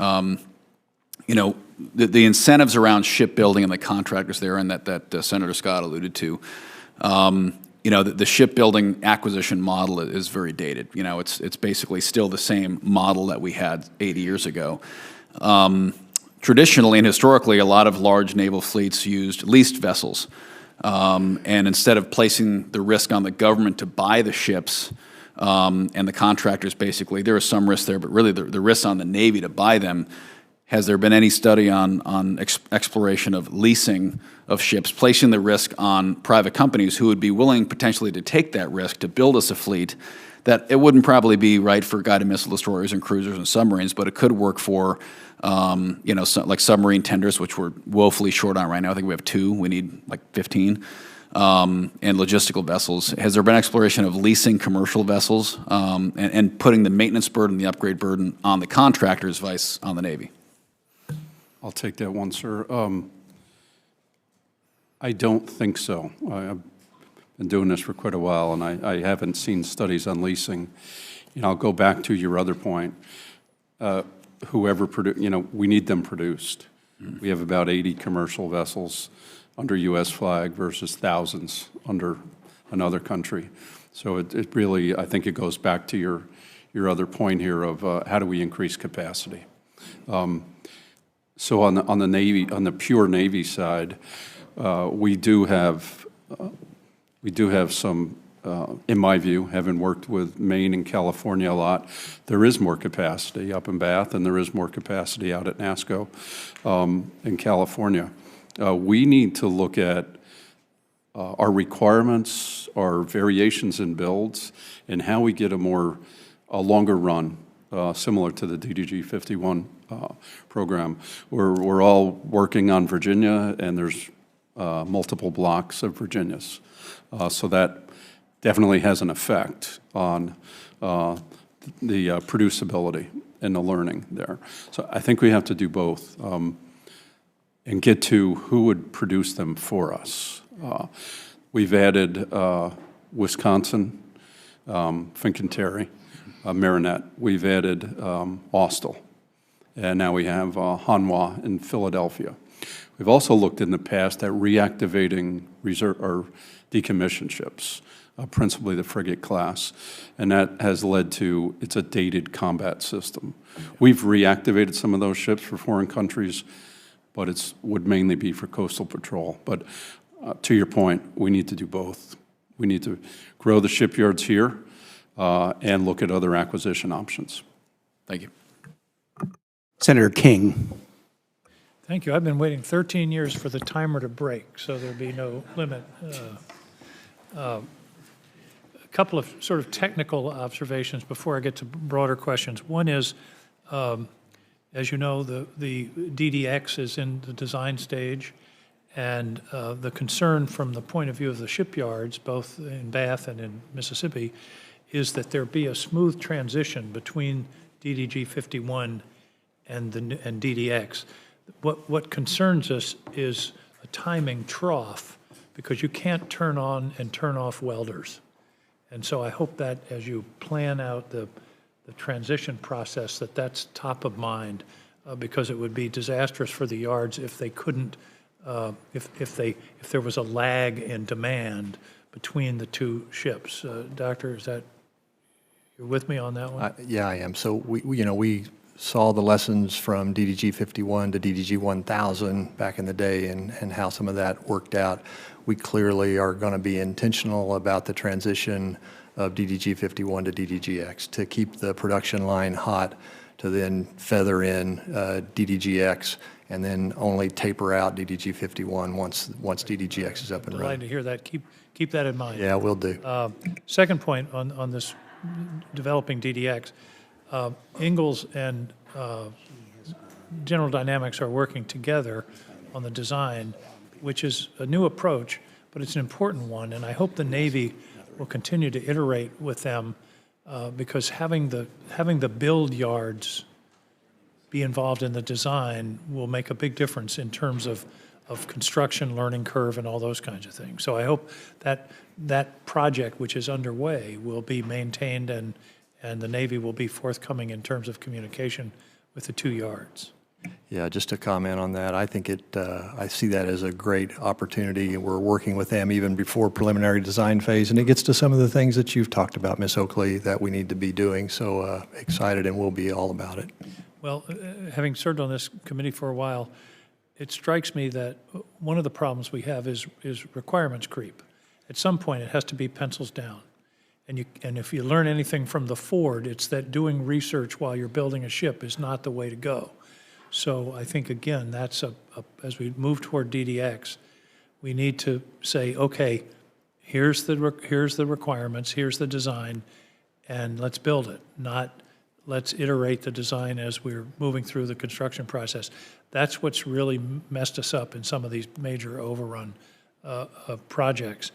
the incentives around shipbuilding and the contractors there, and that Senator Scott alluded to, the shipbuilding acquisition model is very dated. It's basically still the same model that we had 80 years ago. Traditionally and historically, a lot of large naval fleets used leased vessels. And instead of placing the risk on the government to buy the ships and the contractors, basically, there is some risk there, but really the risk on the Navy to buy them. Has there been any study on exploration of leasing of ships, placing the risk on private companies who would be willing potentially to take that risk to build us a fleet that it wouldn't probably be right for guided missile destroyers and cruisers and submarines, but it could work for, like submarine tenders, which we're woefully short on right now. I think we have 2. We need like 15. and logistical vessels. Has there been exploration of leasing commercial vessels and putting the maintenance burden, the upgrade burden on the contractors, vice on the Navy? I'll take that one, sir. I don't think so. I've been doing this for quite a while, and I haven't seen studies on leasing. I'll go back to your other point. Whoever we need them produced. We have about 80 commercial vessels under U.S. flag versus thousands under another country. So it really, I think it goes back to your other point here of how do we increase capacity. So on the Navy, on the pure Navy side, we do have some. In my view, having worked with Maine and California a lot, there is more capacity up in Bath, and there is more capacity out at NASCO in California. We need to look at our requirements, our variations in builds, and how we get a longer run, similar to the DDG 51 program. We're all working on Virginia, and there's multiple blocks of Virginias. So that definitely has an effect on the producibility and the learning there. So I think we have to do both and get to who would produce them for us. We've added Wisconsin, Fincantieri, Marinette. We've added Austell, and now we have Hanwha in Philadelphia. We've also looked in the past at reactivating reserve or decommissioned ships. Principally the frigate class, and that has led to, it's a dated combat system. We've reactivated some of those ships for foreign countries, but it would mainly be for coastal patrol. But to your point, we need to do both. We need to grow the shipyards here and look at other acquisition options. Thank you. Senator King. Thank you. I've been waiting 13 years for the timer to break, so there'll be no limit. A couple of sort of technical observations before I get to broader questions. One is, as you know, the DDX is in the design stage, and the concern from the point of view of the shipyards, both in Bath and in Mississippi, is that there be a smooth transition between DDG 51 and DDX. What concerns us is a timing trough, because you can't turn on and turn off welders. And so I hope that as you plan out the transition process, that's top of mind, because it would be disastrous for the yards if they couldn't, if there was a lag in demand between the two ships. Doctor, you're with me on that one? Yeah, I am. So we saw the lessons from DDG 51 to DDG 1000 back in the day and how some of that worked out. We clearly are going to be intentional about the transition of DDG 51 to DDGX to keep the production line hot, to then feather in DDGX, and then only taper out DDG 51 once DDGX is up and running. Delighted to hear that. Keep that in mind. Yeah, we'll do. Second point on this developing DDX, Ingalls and General Dynamics are working together on the design, which is a new approach, but it's an important one, and I hope the Navy will continue to iterate with them because having the build yards be involved in the design will make a big difference in terms of construction, learning curve, and all those kinds of things. So I hope that project, which is underway, will be maintained and the Navy will be forthcoming in terms of communication with the two yards. Yeah, just to comment on that, I think I see that as a great opportunity. We're working with them even before preliminary design phase, and it gets to some of the things that you've talked about, Ms. Oakley, that we need to be doing. So excited, and we'll be all about it. Well, having served on this committee for a while, it strikes me that one of the problems we have is requirements creep. At some point, it has to be pencils down. And if you learn anything from the Ford, it's that doing research while you're building a ship is not the way to go. So I think, again, that's as we move toward DDX, we need to say, okay, here's the requirements, here's the design, and let's build it, not let's iterate the design as we're moving through the construction process. That's what's really messed us up in some of these major overrun of projects.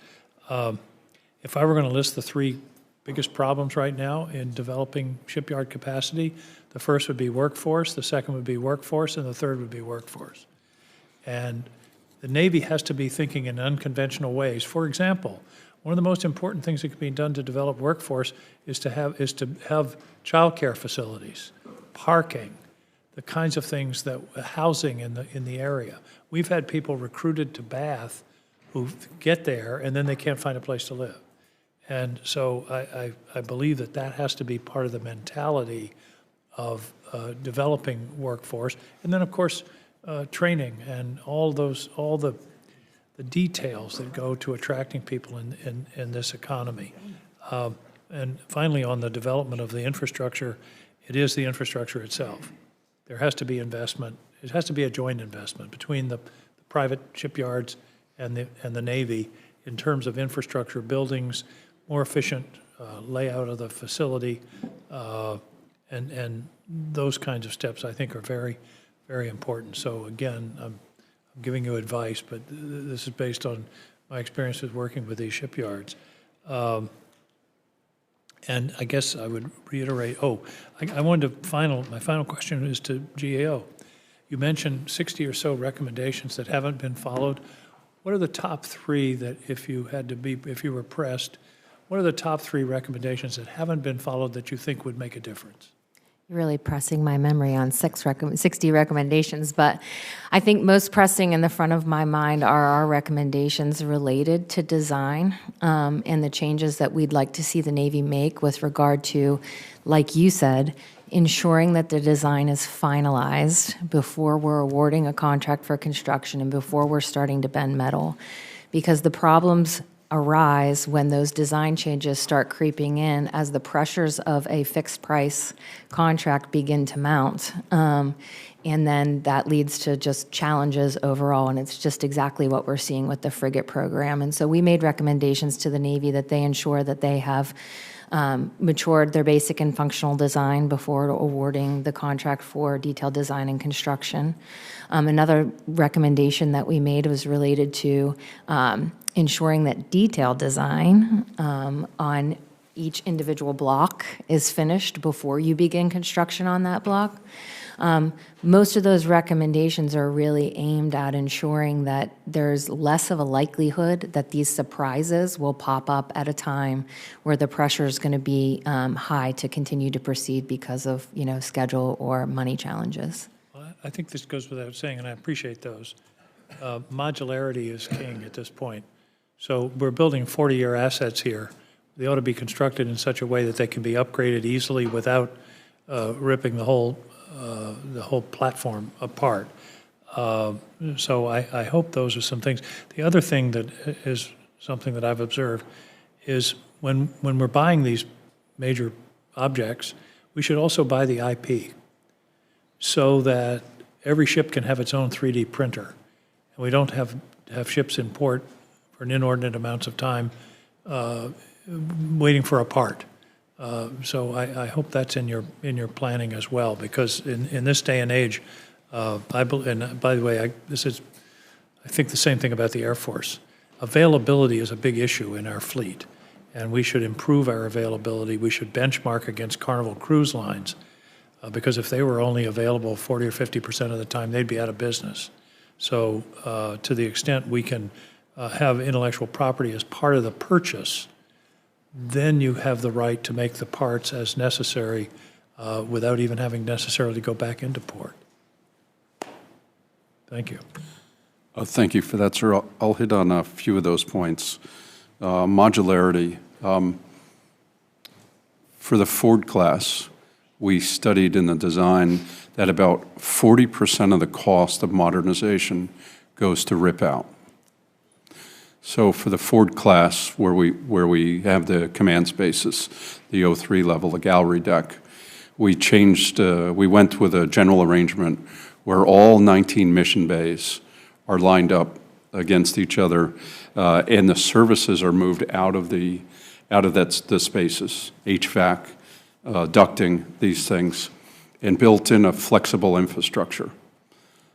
If I were going to list the three biggest problems right now in developing shipyard capacity, the first would be workforce, the second would be workforce, and the third would be workforce. And the Navy has to be thinking in unconventional ways. For example, one of the most important things that can be done to develop workforce is to have childcare facilities, parking, the kinds of things that housing in the area. We've had people recruited to Bath who get there and then they can't find a place to live. And so I believe that has to be part of the mentality of developing workforce. And then, of course, training and all the details that go to attracting people in this economy. And finally, on the development of the infrastructure, it is the infrastructure itself. There has to be investment. It has to be a joint investment between the private shipyards and the Navy in terms of infrastructure, buildings, more efficient layout of the facility, and those kinds of steps I think are very, very important. So again, I'm giving you advice, but this is based on my experience with working with these shipyards. And I guess I would reiterate, I wanted to my final question is to GAO. You mentioned 60 or so recommendations that haven't been followed. What are the top three that if you were pressed, what are the top three recommendations that haven't been followed that you think would make a difference? You're really pressing my memory on 60 recommendations, but I think most pressing in the front of my mind are our recommendations related to design and the changes that we'd like to see the Navy make with regard to, like you said, ensuring that the design is finalized before we're awarding a contract for construction and before we're starting to bend metal. Because the problems arise when those design changes start creeping in as the pressures of a fixed price contract begin to mount. And then that leads to just challenges overall, and it's just exactly what we're seeing with the frigate program. And so we made recommendations to the Navy that they ensure that they have matured their basic and functional design before awarding the contract for detailed design and construction. Another recommendation that we made was related to ensuring that detailed design on each individual block is finished before you begin construction on that block. Most of those recommendations are really aimed at ensuring that there's less of a likelihood that these surprises will pop up at a time where the pressure is going to be high to continue to proceed because of schedule or money challenges. Well, I think this goes without saying, and I appreciate those. Modularity is king at this point. So we're building 40-year assets here. They ought to be constructed in such a way that they can be upgraded easily without ripping the whole platform apart. So I hope those are some things. The other thing that is something that I've observed is when we're buying these major objects, we should also buy the IP so that every ship can have its own 3D printer. And we don't have ships in port for an inordinate amounts of time waiting for a part. So I hope that's in your planning as well, because in this day and age, and by the way, I think the same thing about the Air Force. Availability is a big issue in our fleet, and we should improve our availability. We should benchmark against Carnival Cruise Lines, because if they were only available 40 or 50% of the time, they'd be out of business. So to the extent we can have intellectual property as part of the purchase, then you have the right to make the parts as necessary without even having necessarily to go back into port. Thank you. Thank you for that, sir. I'll hit on a few of those points. Modularity. For the Ford class, we studied in the design that about 40% of the cost of modernization goes to rip out. So for the Ford class, where we have the command spaces, the O3 level, the gallery deck, we went with a general arrangement where all 19 mission bays are lined up against each other, and the services are moved out of the spaces, HVAC, ducting, these things, and built in a flexible infrastructure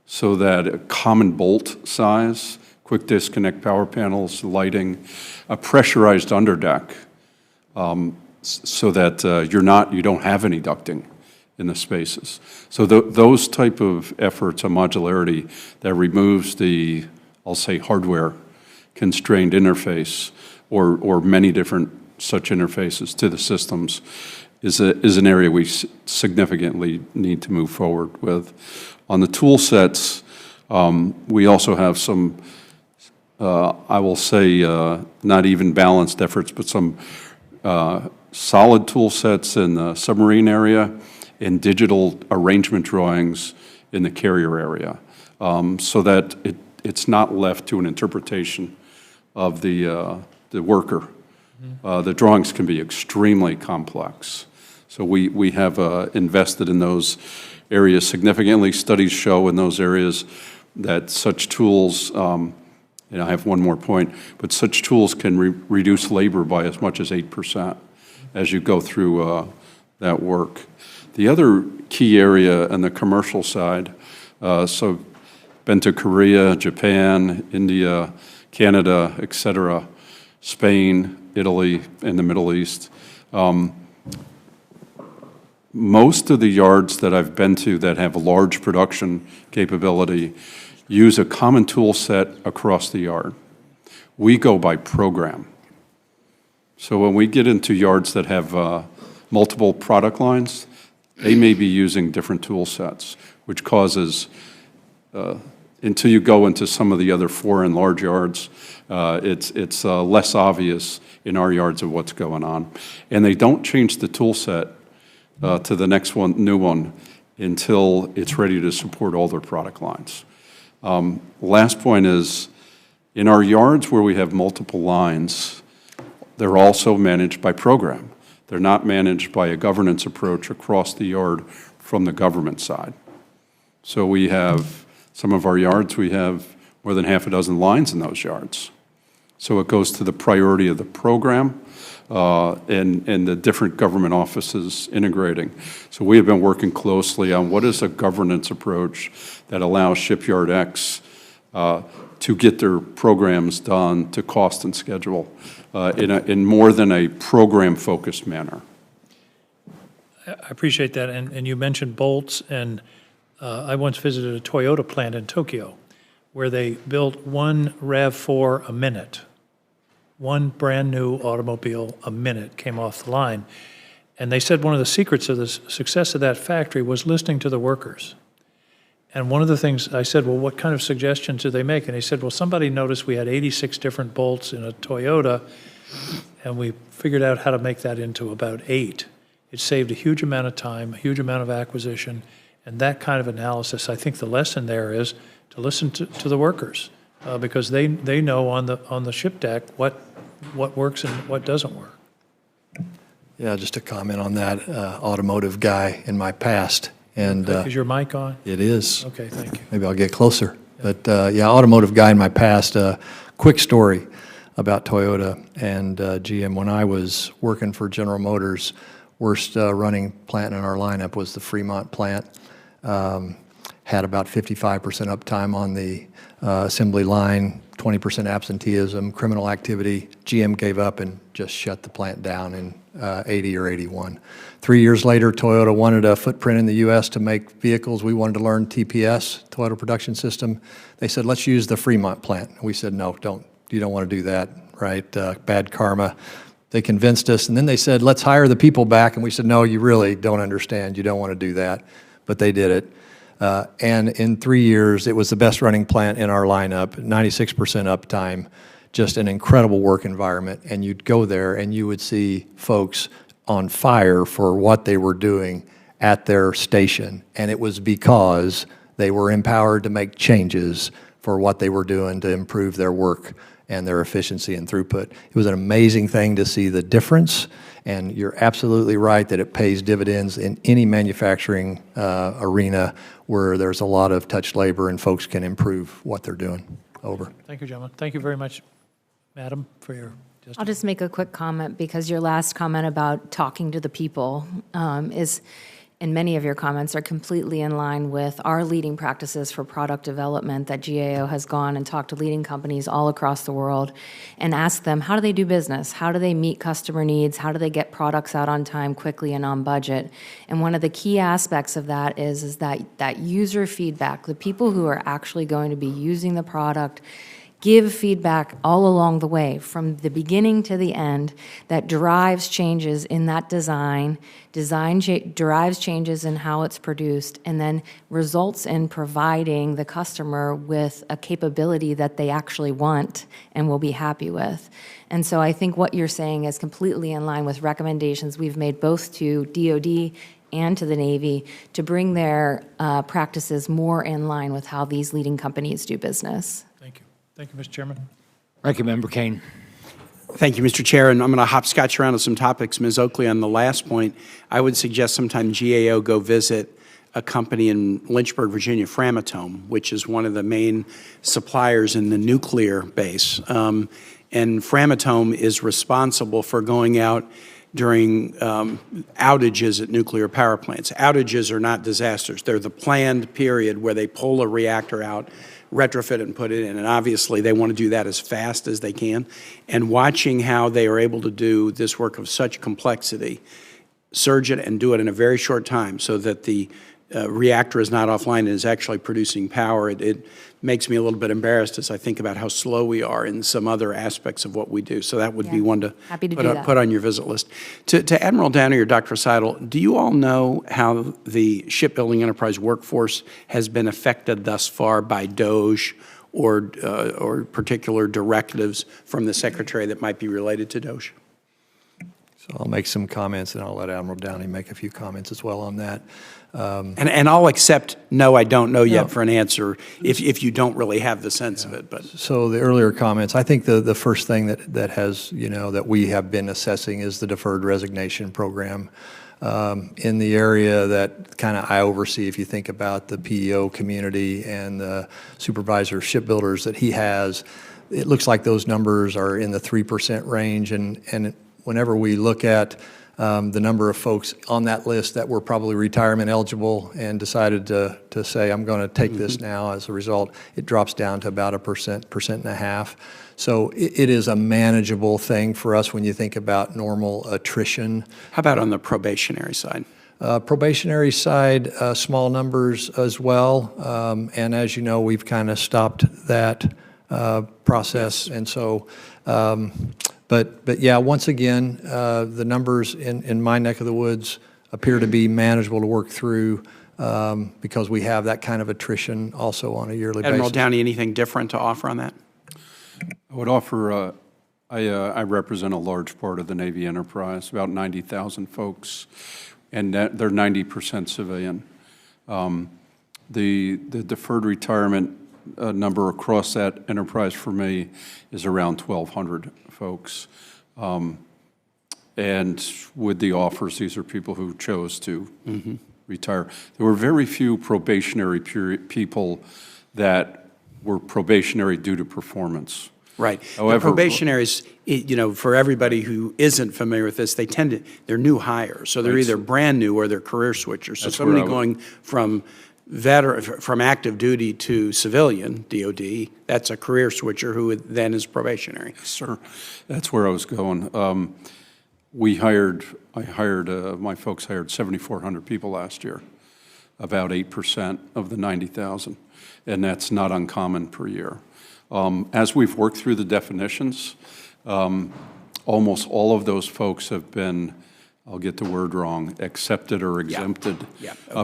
so that a common bolt size quick disconnect power panels, lighting, a pressurized underdeck, so that you don't have any ducting in the spaces. So those type of efforts, a modularity that removes the, I'll say, hardware constrained interface or many different such interfaces to the systems is an area we significantly need to move forward with. On the tool sets, we also have some, I will say, not even balanced efforts, but some solid tool sets in the submarine area and digital arrangement drawings in the carrier area, so that it's not left to an interpretation of the worker. The drawings can be extremely complex. So we have invested in those areas significantly. Studies show in those areas that such tools, and I have one more point, but such tools can reduce labor by as much as 8% as you go through that work. The other key area on the commercial side, so been to Korea, Japan, India, Canada, et cetera, Spain, Italy, and the Middle East. Most of the yards that I've been to that have large production capability use a common tool set across the yard. We go by program. So when we get into yards that have multiple product lines, they may be using different tool sets, which causes, until you go into some of the other foreign large yards, it's less obvious in our yards of what's going on. And they don't change the tool set to the next one, new one, until it's ready to support all their product lines. Last point is, in our yards where we have multiple lines, they're also managed by program. They're not managed by a governance approach across the yard from the government side. So we have, some of our yards, we have more than half a dozen lines in those yards. So it goes to the priority of the program and the different government offices integrating. So we have been working closely on what is a governance approach that allows Shipyard X to get their programs done to cost and schedule in more than a program-focused manner. I appreciate that, and you mentioned bolts, and I once visited a Toyota plant in Tokyo where they built one RAV4 a minute. One brand-new automobile a minute came off the line. And they said one of the secrets of the success of that factory was listening to the workers. And one of the things I said, well, what kind of suggestions do they make? And they said, well, somebody noticed we had 86 different bolts in a Toyota, and we figured out how to make that into about 8. It saved a huge amount of time, a huge amount of acquisition, and that kind of analysis. I think the lesson there is to listen to the workers, because they know on the ship deck what works and what doesn't work. Yeah, just to comment on that, automotive guy in my past. And is your mic on? It is. Okay, thank you. Maybe I'll get closer. But yeah, automotive guy in my past. Quick story about Toyota and GM. When I was working for General Motors, worst running plant in our lineup was the Fremont plant. Had about 55% uptime on the assembly line, 20% absenteeism, criminal activity. GM gave up and just shut the plant down in 80 or 81. 3 years later, Toyota wanted a footprint in the U.S. to make vehicles. We wanted to learn TPS, Toyota Production System. They said, let's use the Fremont plant. We said, no, don't. You don't want to do that, right? Bad karma. They convinced us, and then they said, let's hire the people back. And we said, no, you really don't understand. You don't want to do that. But they did it. And in 3 years, it was the best running plant in our lineup, 96% uptime, just an incredible work environment. And you'd go there and you would see folks on fire for what they were doing at their station. And it was because they were empowered to make changes for what they were doing to improve their work and their efficiency and throughput. It was an amazing thing to see the difference. And you're absolutely right that it pays dividends in any manufacturing arena where there's a lot of touch labor and folks can improve what they're doing. Over. Thank you, gentlemen. Thank you very much, Madam, for your testimony. I'll just make a quick comment because your last comment about talking to the people is, and many of your comments are completely in line with our leading practices for product development that GAO has gone and talked to leading companies all across the world and asked them, how do they do business? How do they meet customer needs? How do they get products out on time, quickly, and on budget? And one of the key aspects of that is that user feedback, the people who are actually going to be using the product, give feedback all along the way, from the beginning to the end, that drives changes in that design, drives changes in how it's produced, and then results in providing the customer with a capability that they actually want and will be happy with. And so I think what you're saying is completely in line with recommendations we've made both to DoD and to the Navy to bring their practices more in line with how these leading companies do business. Thank you. Thank you, Mr. Chairman. Ranking Member Kane. Thank you, Mr. Chair, and I'm going to hopscotch around to some topics. Ms. Oakley, on the last point, I would suggest sometime GAO go visit a company in Lynchburg, Virginia, Framatome, which is one of the main suppliers in the nuclear base. And Framatome is responsible for going out during outages at nuclear power plants. Outages are not disasters. They're the planned period where they pull a reactor out, retrofit it, and put it in. And obviously, they want to do that as fast as they can. And watching how they are able to do this work of such complexity, surge it and do it in a very short time so that the reactor is not offline and is actually producing power, it makes me a little bit embarrassed as I think about how slow we are in some other aspects of what we do. So that would be one to, put on your visit list. To Admiral Downey or Dr. Seidel, do you all know how the shipbuilding enterprise workforce has been affected thus far by DOGE or particular directives from the Secretary that might be related to DOGE? So I'll make some comments, and I'll let Admiral Downey make a few comments as well on that. And I'll accept no, I don't know yet for an answer if you don't really have the sense of it. But so the earlier comments, I think the first thing that has, that we have been assessing is the deferred resignation program. In the area that kind of I oversee, if you think about the PEO community and the supervisor shipbuilders that he has, it looks like those numbers are in the 3% range. And whenever we look at the number of folks on that list that were probably retirement eligible and decided to say, I'm going to take this now, as a result, it drops down to about 1.5%. So it is a manageable thing for us when you think about normal attrition. How about on the probationary side? Probationary side, small numbers as well. And as you know, we've kind of stopped that process. And so, but yeah, once again, the numbers in my neck of the woods appear to be manageable to work through because we have that kind of attrition also on a yearly basis. Admiral Downey, anything different to offer on that? I would offer, I represent a large part of the Navy enterprise, about 90,000 folks, and they're 90% civilian. The deferred retirement number across that enterprise for me is around 1,200 folks. And with the offers, these are people who chose to retire. There were very few probationary people that were probationary due to performance. Right. However, the probationaries, for everybody who isn't familiar with this, they're new hires. So they're either brand new or they're career switchers. So somebody going from active duty to civilian, DOD, that's a career switcher who then is probationary. Yes, sir. That's where I was going. My folks hired 7,400 people last year, about 8% of the 90,000, and that's not uncommon per year. As we've worked through the definitions, almost all of those folks have been, I'll get the word wrong, accepted or exempted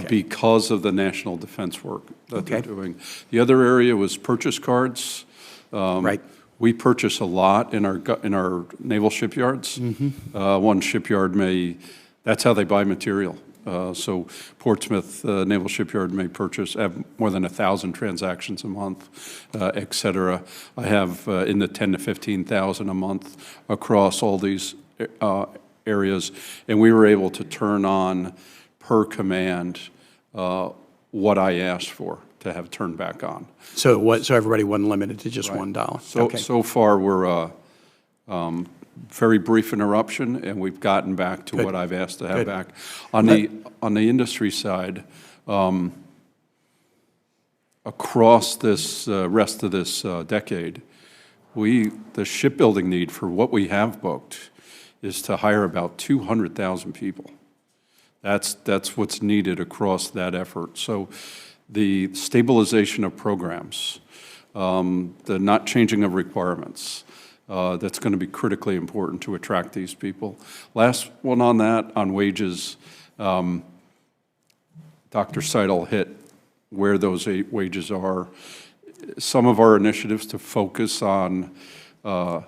because of the national defense work that they're doing. The other area was purchase cards. Right. We purchase a lot in our naval shipyards. One shipyard that's how they buy material. So Portsmouth Naval Shipyard may have more than 1,000 transactions a month, et cetera. I have in the 10 to 15,000 a month across all these areas, and we were able to turn on per command what I asked for to have turned back on. So everybody wasn't limited to just $1. So far we're very brief interruption, and we've gotten back to what I've asked to have Good. back. On the industry side, across this rest of this decade, the shipbuilding need for what we have booked is to hire about 200,000 people. That's what's needed across that effort. So the stabilization of programs, the not changing of requirements, that's going to be critically important to attract these people. Last one on that, on wages, Dr. Seidel hit where those wages are. Some of our initiatives to focus on a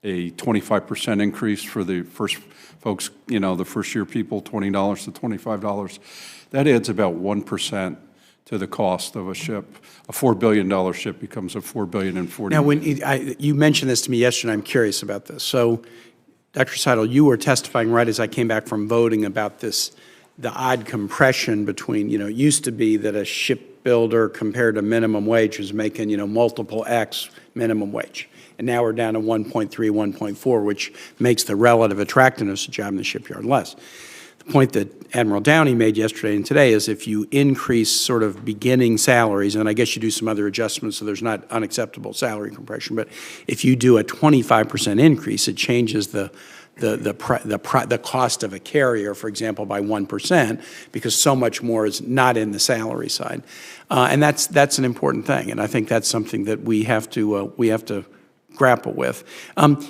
25% increase for the first folks, the first-year people, $20 to $25, that adds about 1% to the cost of a ship. A $4 billion ship becomes a $4 billion and 40. Now, when you mentioned this to me yesterday, I'm curious about this. So, Dr. Seidel, you were testifying right as I came back from voting about this, the odd compression between, it used to be that a shipbuilder compared to minimum wage was making, multiple X minimum wage. And now we're down to 1.3, 1.4, which makes the relative attractiveness of a job in the shipyard less. The point that Admiral Downey made yesterday and today is if you increase sort of beginning salaries, and I guess you do some other adjustments so there's not unacceptable salary compression, but if you do a 25% increase, it changes the cost of a carrier, for example, by 1%, because so much more is not in the salary side, and that's an important thing, and I think that's something that we have to grapple with.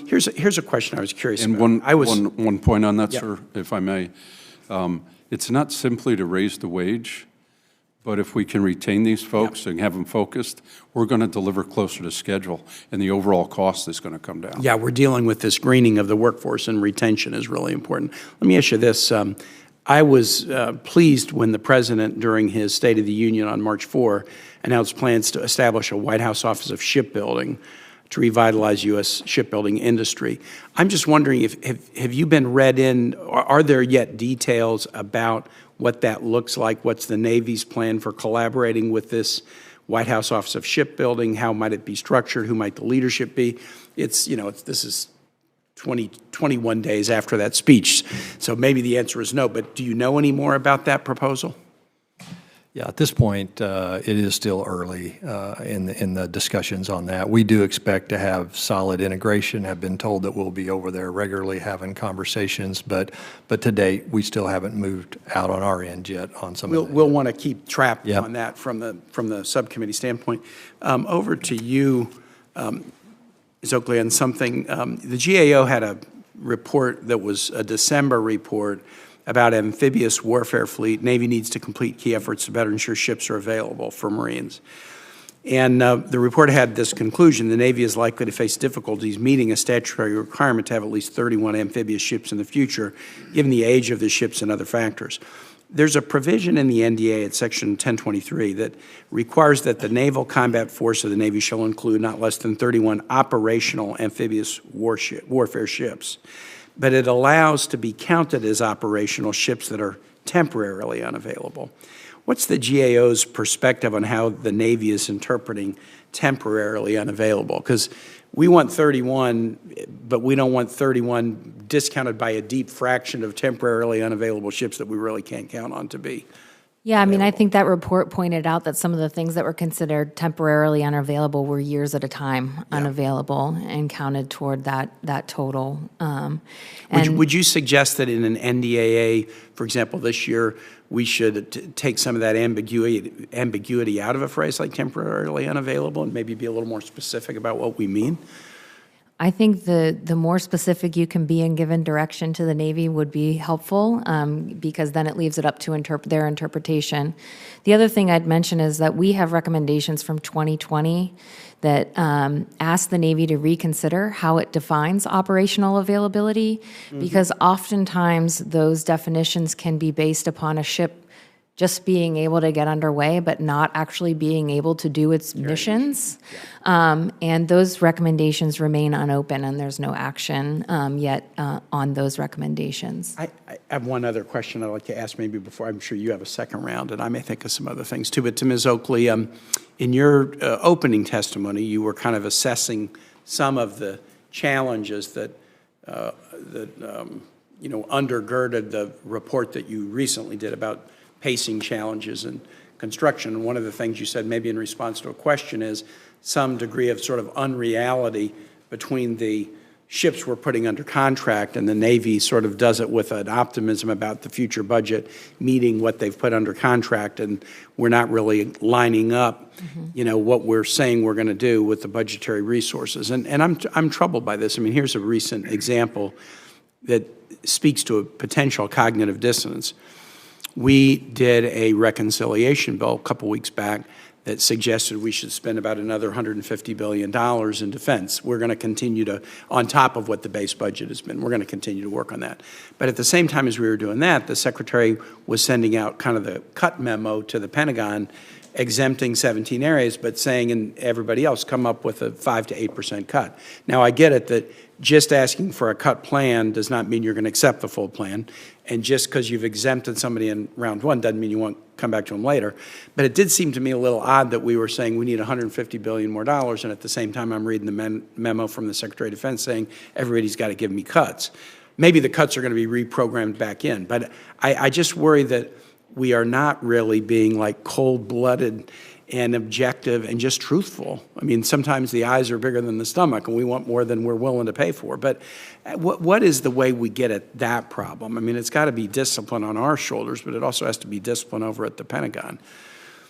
Here's a question I was curious about. One point on that, Yep. sir, if I may. It's not simply to raise the wage, but if we can retain these folks and have them focused, we're going to deliver closer to schedule, and the overall cost is going to come down. Yeah, we're dealing with this greening of the workforce, and retention is really important. Let me ask you this. I was pleased when the President, during his State of the Union on March 4, announced plans to establish a White House Office of Shipbuilding to revitalize U.S. shipbuilding industry. I'm just wondering, have you been read in, or are there yet details about what that looks like? What's the Navy's plan for collaborating with this White House Office of Shipbuilding? How might it be structured? Who might the leadership be? This is 21 days after that speech, so maybe the answer is no, but do you know any more about that proposal? Yeah, at this point, it is still early in the discussions on that. We do expect to have solid integration, have been told that we'll be over there regularly having conversations, but to date, we still haven't moved out on our end yet on some of that. We'll want to keep track Yep. on that from the subcommittee standpoint. Over to you, Ms. Oakley, on something. The GAO had a report that was a December report about amphibious warfare fleet. Navy needs to complete key efforts to better ensure ships are available for Marines. And the report had this conclusion: the Navy is likely to face difficulties meeting a statutory requirement to have at least 31 amphibious ships in the future, given the age of the ships and other factors. There's a provision in the NDA at Section 1023 that requires that the naval combat force of the Navy shall include not less than 31 operational amphibious warfare ships. But it allows to be counted as operational ships that are temporarily unavailable. What's the GAO's perspective on how the Navy is interpreting temporarily unavailable? Because we want 31, but we don't want 31 discounted by a deep fraction of temporarily unavailable ships that we really can't count on to be. Yeah, I mean, I think that report pointed out that some of the things that were considered temporarily unavailable were years at a time unavailable and counted toward that total. Would you suggest that in an NDAA, for example, this year, we should take some of that ambiguity out of a phrase like temporarily unavailable and maybe be a little more specific about what we mean? I think the more specific you can be in given direction to the Navy would be helpful, because then it leaves it up to their interpretation. The other thing I'd mention is that we have recommendations from 2020 that ask the Navy to reconsider how it defines operational availability, because oftentimes those definitions can be based upon a ship just being able to get underway, but not actually being able to do its missions. And those recommendations remain unopened, and there's no action yet on those recommendations. I have one other question I'd like to ask maybe before. I'm sure you have a second round, and I may think of some other things too. But to Ms. Oakley, in your opening testimony, you were kind of assessing some of the challenges that undergirded the report that you recently did about pacing challenges in construction. And one of the things you said, maybe in response to a question, is some degree of sort of unreality between the ships we're putting under contract, and the Navy sort of does it with an optimism about the future budget meeting what they've put under contract, and we're not really lining up, what we're saying we're going to do with the budgetary resources. And I'm troubled by this. I mean, here's a recent example that speaks to a potential cognitive dissonance. We did a reconciliation bill a couple weeks back that suggested we should spend about another $150 billion in defense. We're going to continue to, on top of what the base budget has been, we're going to continue to work on that. But at the same time as we were doing that, the Secretary was sending out kind of the cut memo to the Pentagon, exempting 17 areas, but saying, and everybody else, come up with a 5 to 8% cut. Now, I get it that just asking for a cut plan does not mean you're going to accept the full plan, and just because you've exempted somebody in round one doesn't mean you won't come back to them later. But it did seem to me a little odd that we were saying we need $150 billion more, and at the same time I'm reading the memo from the Secretary of Defense saying everybody's got to give me cuts. Maybe the cuts are going to be reprogrammed back in, but I just worry that we are not really being like cold-blooded and objective and just truthful. I mean, sometimes the eyes are bigger than the stomach, and we want more than we're willing to pay for. But what is the way we get at that problem? I mean, it's got to be discipline on our shoulders, but it also has to be discipline over at the Pentagon.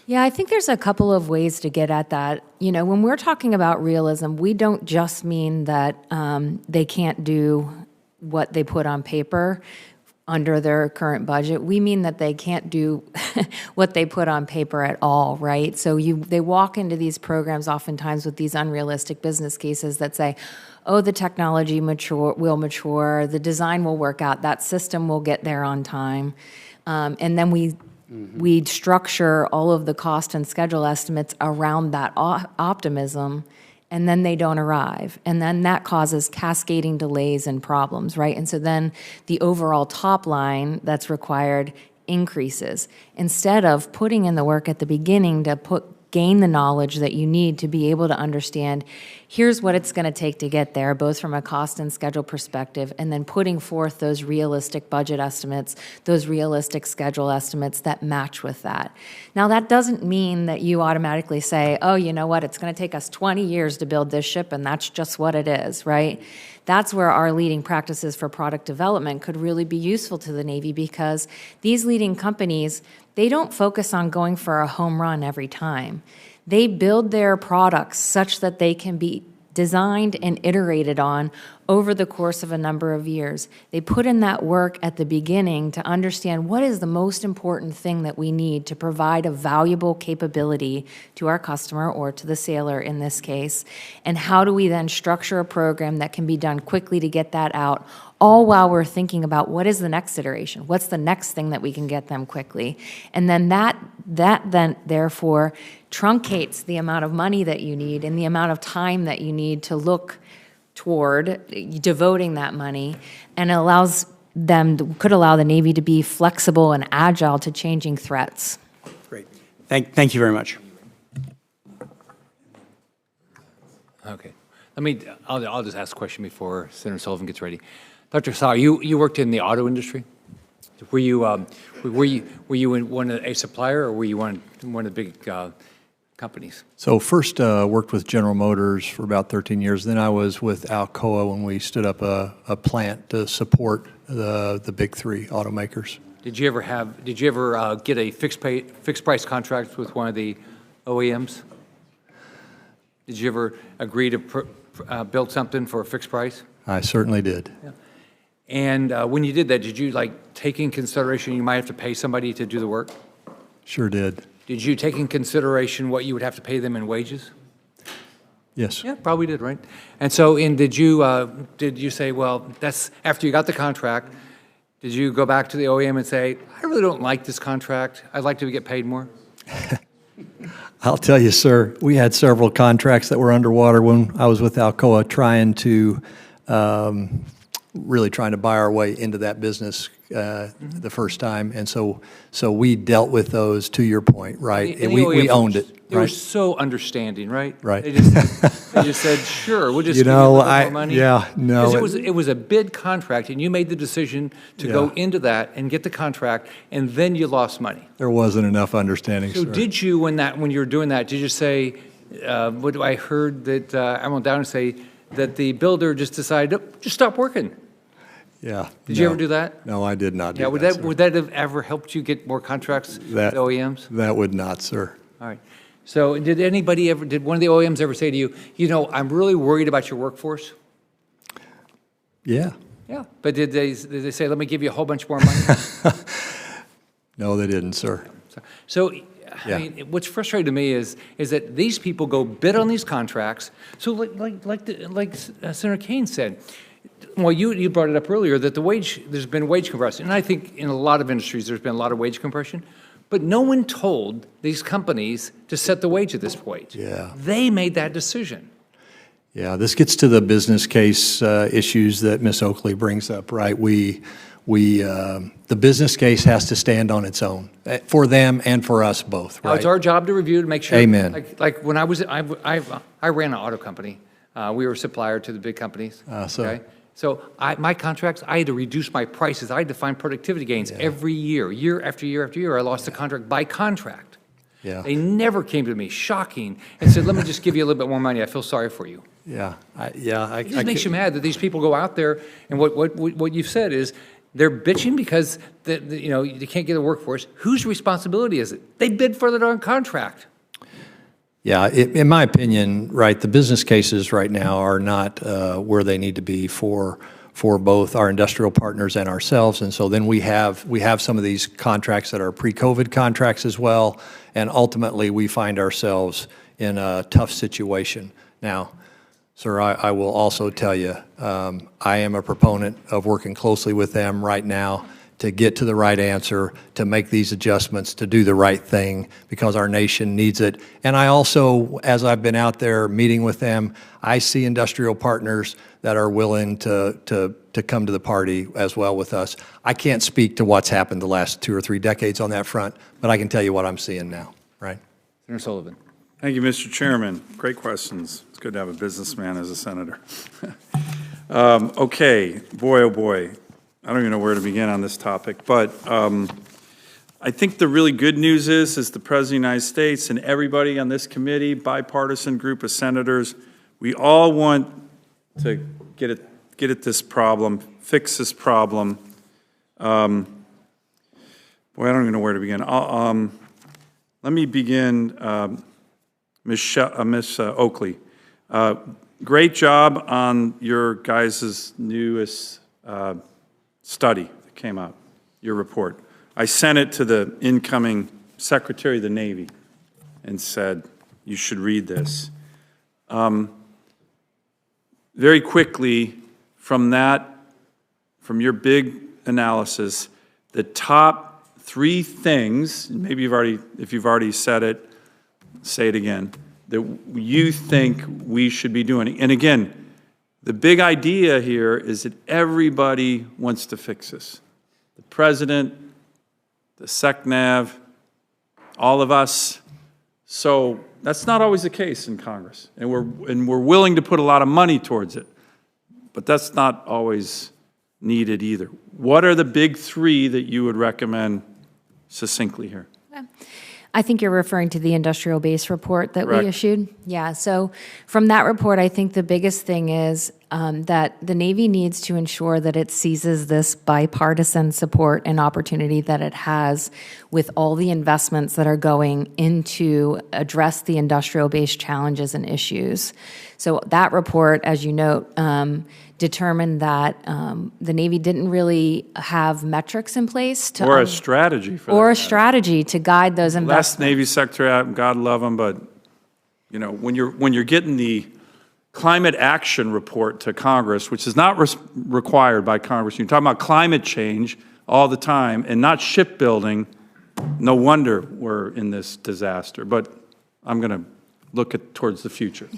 Yeah, I think there's a couple of ways to get at that. When we're talking about realism, we don't just mean that they can't do what they put on paper under their current budget. We mean that they can't do what they put on paper at all, right? So they walk into these programs oftentimes with these unrealistic business cases that say, oh, the technology will mature, the design will work out, that system will get there on time. And then we structure all of the cost and schedule estimates around that optimism, and then they don't arrive. And then that causes cascading delays and problems, right? And so then the overall top line that's required increases. Instead of putting in the work at the beginning to gain the knowledge that you need to be able to understand, here's what it's going to take to get there, both from a cost and schedule perspective, and then putting forth those realistic budget estimates, those realistic schedule estimates that match with that. Now, that doesn't mean that you automatically say, oh, you know what, it's going to take us 20 years to build this ship, and that's just what it is, right? That's where our leading practices for product development could really be useful to the Navy, because these leading companies, they don't focus on going for a home run every time. They build their products such that they can be designed and iterated on over the course of a number of years. They put in that work at the beginning to understand what is the most important thing that we need to provide a valuable capability to our customer, or to the sailor in this case, and how do we then structure a program that can be done quickly to get that out, all while we're thinking about what is the next iteration, what's the next thing that we can get them quickly. And then that then therefore truncates the amount of money that you need and the amount of time that you need to look toward devoting that money, and could allow the Navy to be flexible and agile to changing threats. Great. Thank you very much. Okay. I'll just ask a question before Senator Sullivan gets ready. Dr. Sauer, you worked in the auto industry. Were you a supplier, or were you one of the big companies? So first worked with General Motors for about 13 years. Then I was with Alcoa when we stood up a plant to support the big three automakers. Did you ever get a fixed price contract with one of the OEMs? Did you ever agree to build something for a fixed price? I certainly did. Yeah. And when you did that, did you take in consideration you might have to pay somebody to do the work? Sure did. Did you take in consideration what you would have to pay them in wages? Yes. Yeah, probably did, right? And so, did you say, well, that's after you got the contract? Did you go back to the OEM and say, I really don't like this contract. I'd like to get paid more? I'll tell you, sir, we had several contracts that were underwater when I was with Alcoa, really trying to buy our way into that business. the first time, and so we dealt with those, to your point, right? And the We OEMs owned it, They were right? so understanding, right? Right. They just said, sure, we'll just You give you a know, little bit more money. yeah, no, 'Cause it was a bid contract, and you made the decision to go Yeah. into that and get the contract, and then you lost money. There wasn't enough understanding, So sir. did you, when you were doing that, did you say, I heard that Admiral Downing say that the builder just decided, "Oh, just stop working"? Yeah. Did you no. ever do that? No, I did not do Yeah, that, sir. would that have ever helped you get more contracts with That- OEMs? That would not, sir. All right. So did one of the OEMs ever say to you, I'm really worried about your workforce? Yeah. Yeah. But did they say, let me give you a whole bunch more money? No, they didn't, sir. So, Yeah. I mean, what's frustrating to me is that these people go bid on these contracts. So like Senator Kane said, well, you brought it up earlier that there's been wage compression. And I think in a lot of industries, there's been a lot of wage compression. But no one told these companies to set the wage at this wage. Yeah. They made that decision. Yeah, this gets to the business case issues that Ms. Oakley brings up, right? The business case has to stand on its own for them and for us both, Now, right? it's our job to review to make sure. Amen. Like when I ran an auto company. We were a supplier to the big companies. Okay. So my contracts, I had to reduce my prices. I had to find productivity gains every year, year after year after year. I lost the contract by contract. Yeah. They never came to me, shocking, and said, let me just give you a little bit more money. I feel sorry for you. Yeah, It just makes you mad that these people go out there, and what you've said is they're bitching because you can't get a workforce. Whose responsibility is it? They bid for the darn contract. Yeah, in my opinion, right, the business cases right now are not where they need to be for both our industrial partners and ourselves. And so then we have some of these contracts that are pre-COVID contracts as well, and ultimately we find ourselves in a tough situation. Now, sir, I will also tell you, I am a proponent of working closely with them right now to get to the right answer, to make these adjustments, to do the right thing, because our nation needs it. And I also, as I've been out there meeting with them, I see industrial partners that are willing to come to the party as well with us. I can't speak to what's happened the last 2 or 3 decades on that front, but I can tell you what I'm seeing now, right? Senator Sullivan. Thank you, Mr. Chairman. Great questions. It's good to have a businessman as a senator. Okay, boy, oh boy. I don't even know where to begin on this topic, but I think the really good news is the President of the United States and everybody on this committee, bipartisan group of senators, we all want to get at this problem, fix this problem. Boy, I don't even know where to begin. Let me begin, Ms. Oakley. Great job on your guys' newest study that came out, your report. I sent it to the incoming Secretary of the Navy and said, you should read this. Very quickly, from your big analysis, the top 3 things, maybe if you've already said it, say it again, that you think we should be doing. And again, the big idea here is that everybody wants to fix this. The President, the SecNav, all of us. So that's not always the case in Congress. And we're willing to put a lot of money towards it. But that's not always needed either. What are the big 3 that you would recommend succinctly here? I think you're referring to the industrial base report that Correct. we issued. Yeah, so from that report, I think the biggest thing is that the Navy needs to ensure that it seizes this bipartisan support and opportunity that it has with all the investments that are going into address the industrial base challenges and issues. So that report, as you note, determined that the Navy didn't really have metrics in place to Or a strategy for that or a matter. strategy to guide those investments. Last Navy Secretary, God love him, but when you're getting the climate action report to Congress, which is not required by Congress, you're talking about climate change all the time and not shipbuilding, no wonder we're in this disaster. But I'm going to look at towards the future?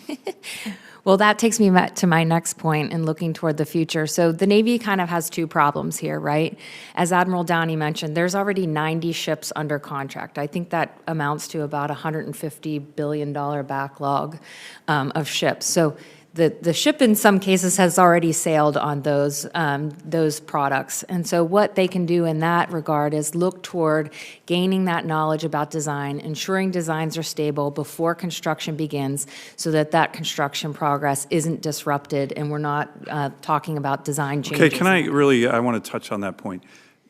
Well, that takes me back to my next point in looking toward the future. So the Navy kind of has two problems here, right? As Admiral Downey mentioned, there's already 90 ships under contract. I think that amounts to about $150 billion backlog of ships. So the ship in some cases has already sailed on those products. And so what they can do in that regard is look toward gaining that knowledge about design, ensuring designs are stable before construction begins so that that construction progress isn't disrupted and we're not talking about design changes. Okay, I want to touch on that point.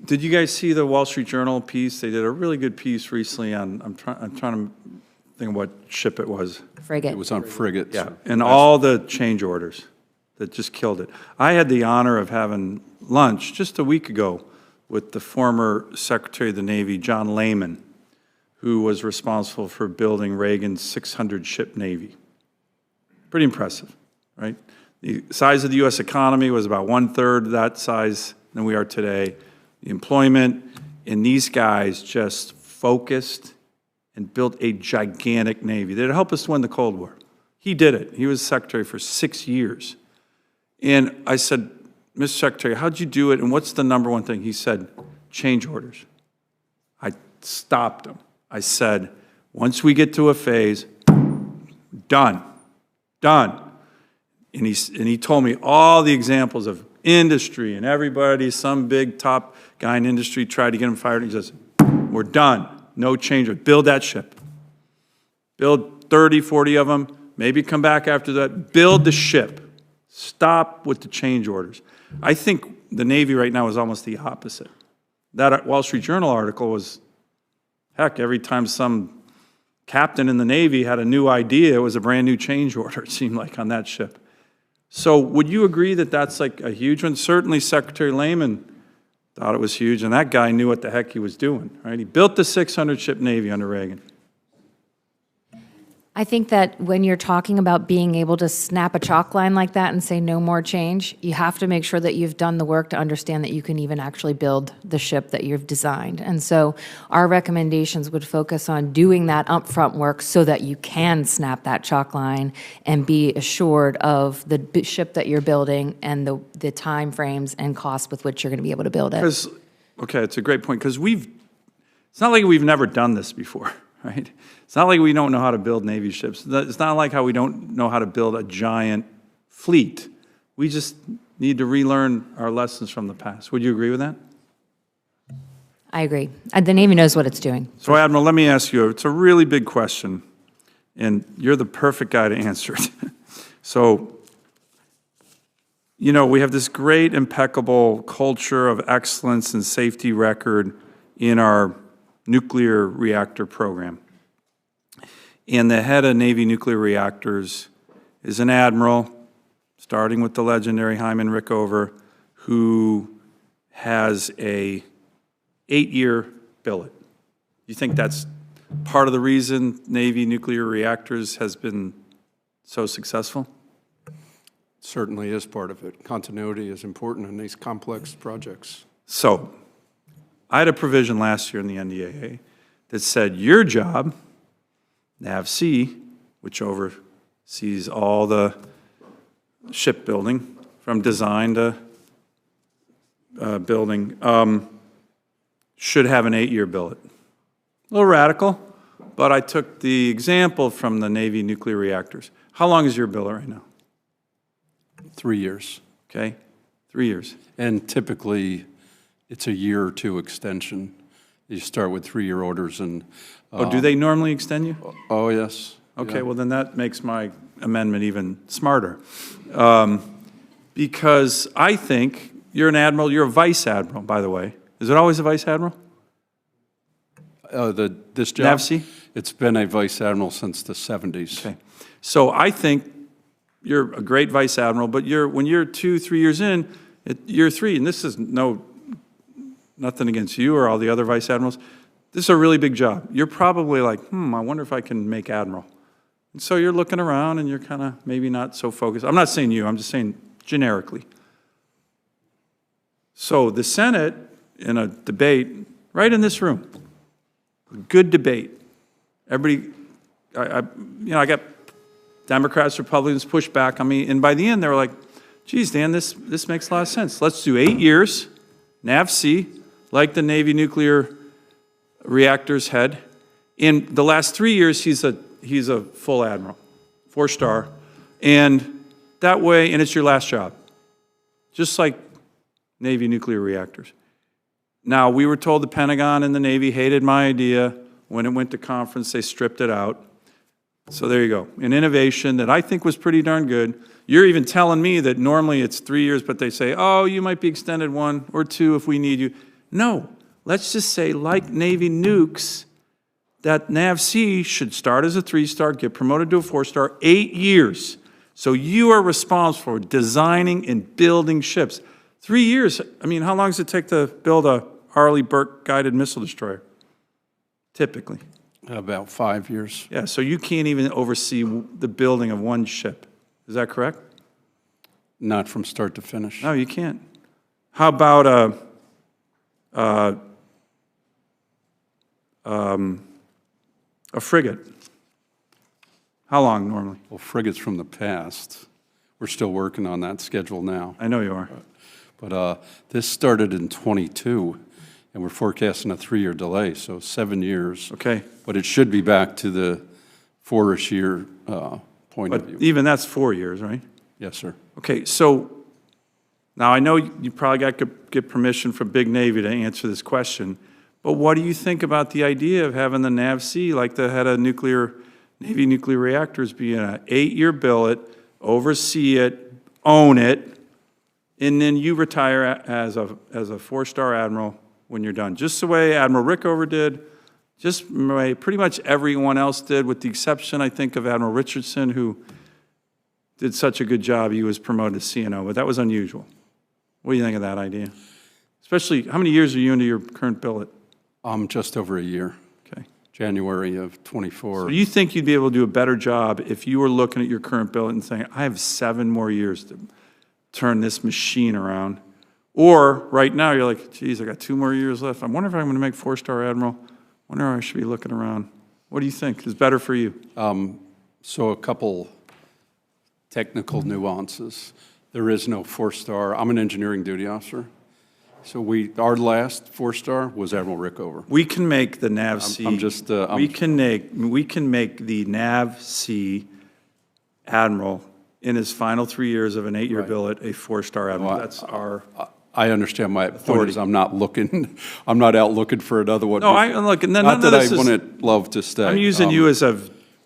Did you guys see the Wall Street Journal piece? They did a really good piece recently on, I'm trying to think of what ship it was. Frigate. It was on frigates. Yeah, and all the change orders that just killed it. I had the honor of having lunch just a week ago with the former Secretary of the Navy, John Lehman, who was responsible for building Reagan's 600-ship Navy. Pretty impressive, right? The size of the U.S. economy was about 1/3 that size than we are today. The employment, and these guys just focused and built a gigantic Navy that helped us win the Cold War. He did it. He was Secretary for 6 years. And I said, Mr. Secretary, how'd you do it, and what's the number one thing? He said, change orders. I stopped him. I said, once we get to a phase, done. And he told me all the examples of industry and everybody, some big top guy in industry tried to get him fired. He says, we're done. No change. Build that ship. Build 30, 40 of them. Maybe come back after that. Build the ship. Stop with the change orders. I think the Navy right now is almost the opposite. That Wall Street Journal article was, heck, every time some captain in the Navy had a new idea, it was a brand new change order, it seemed like, on that ship. So would you agree that that's like a huge one? Certainly Secretary Lehman thought it was huge, and that guy knew what the heck he was doing, right? He built the 600-ship Navy under Reagan. I think that when you're talking about being able to snap a chalk line like that and say no more change, you have to make sure that you've done the work to understand that you can even actually build the ship that you've designed. And so our recommendations would focus on doing that upfront work so that you can snap that chalk line and be assured of the ship that you're building and the time frames and costs with which you're going to be able to build it. Okay, it's a great point, because it's not like we've never done this before, right? It's not like we don't know how to build Navy ships. It's not like how we don't know how to build a giant fleet. We just need to relearn our lessons from the past. Would you agree with that? I agree. The Navy knows what it's doing. So, Admiral, let me ask you, it's a really big question, and you're the perfect guy to answer it. So, you know, we have this great, impeccable culture of excellence and safety record in our nuclear reactor program. And the head of Navy nuclear reactors is an admiral, starting with the legendary Hyman Rickover, who has a 8-year billet. You think that's part of the reason Navy nuclear reactors has been so successful? Certainly is part of it. Continuity is important in these complex projects. So, I had a provision last year in the NDAA that said your job, NAVC, which oversees all the shipbuilding from design to building, should have an 8-year billet. A little radical, but I took the example from the Navy nuclear reactors. How long is your billet right now? 3 years. Okay, 3 years. And typically, it's a year or two extension. You start with 3-year orders and... Oh, do they normally extend you? Oh, yes. Okay, well, then that makes my amendment even smarter. Because I think you're an admiral, you're a vice admiral, by the way. Is it always a vice admiral? This job? NAVC? It's been a vice admiral since the 70s. Okay. So I think you're a great vice admiral, but when you're 2-3 years in, year 3, and this is nothing against you or all the other vice admirals, this is a really big job. You're probably like, I wonder if I can make admiral. And so you're looking around and you're kind of maybe not so focused. I'm not saying you, I'm just saying generically. So the Senate, in a debate, right in this room, a good debate. Everybody, I got Democrats, Republicans pushed back on me, and by the end, they were like, geez, Dan, this makes a lot of sense. Let's do 8 years, NAVC, like the Navy nuclear reactor's head. In the last 3 years, he's a full admiral, 4-star, and that way, and it's your last job, just like Navy nuclear reactors. Now, we were told the Pentagon and the Navy hated my idea. When it went to conference, they stripped it out. So there you go. An innovation that I think was pretty darn good. You're even telling me that normally it's 3 years, but they say, oh, you might be extended 1 or 2 if we need you. No, let's just say, like Navy nukes, that NAVC should start as a 3-star, get promoted to a 4-star, 8 years. So you are responsible for designing and building ships. 3 years, I mean, how long does it take to build a Arleigh Burke guided missile destroyer? Typically. About 5 years. Yeah, so you can't even oversee the building of one ship. Is that correct? Not from start to finish. No, you can't. How about a frigate? How long normally? Well, frigates from the past, we're still working on that schedule now. I know you are. But this started in '22, and we're forecasting a 3-year delay, so 7 years. Okay. But it should be back to the 4-ish year point of But view. even that's 4 years, right? Yes, sir. Okay, so now I know you probably got to get permission from Big Navy to answer this question, but what do you think about the idea of having the NAVC, like the head of Navy nuclear reactors, be in an 8-year billet, oversee it, own it, and then you retire as a 4-star admiral when you're done? Just the way Admiral Rickover did, just the way pretty much everyone else did, with the exception, I think, of Admiral Richardson, who did such a good job, he was promoted to CNO, but that was unusual. What do you think of that idea? Especially, how many years are you into your current billet? Just over a year. Okay. January of '24. So do you think you'd be able to do a better job if you were looking at your current billet and saying, I have 7 more years to turn this machine around? Or right now, you're like, geez, I got 2 more years left. I wonder if I'm going to make 4-star admiral. I wonder if I should be looking around. What do you think is better for you? So a couple technical nuances. There is no 4-star. I'm an engineering duty officer. So our last 4-star was Admiral Rickover. We can make the NAVC. We can make the NAVC admiral in his final 3 years of an 8-year billet a 4-star admiral. Well, That's our. I understand. My point is, I'm not out looking for another one. No, look. None Not of that this I is. wouldn't love to stay. I'm using you as a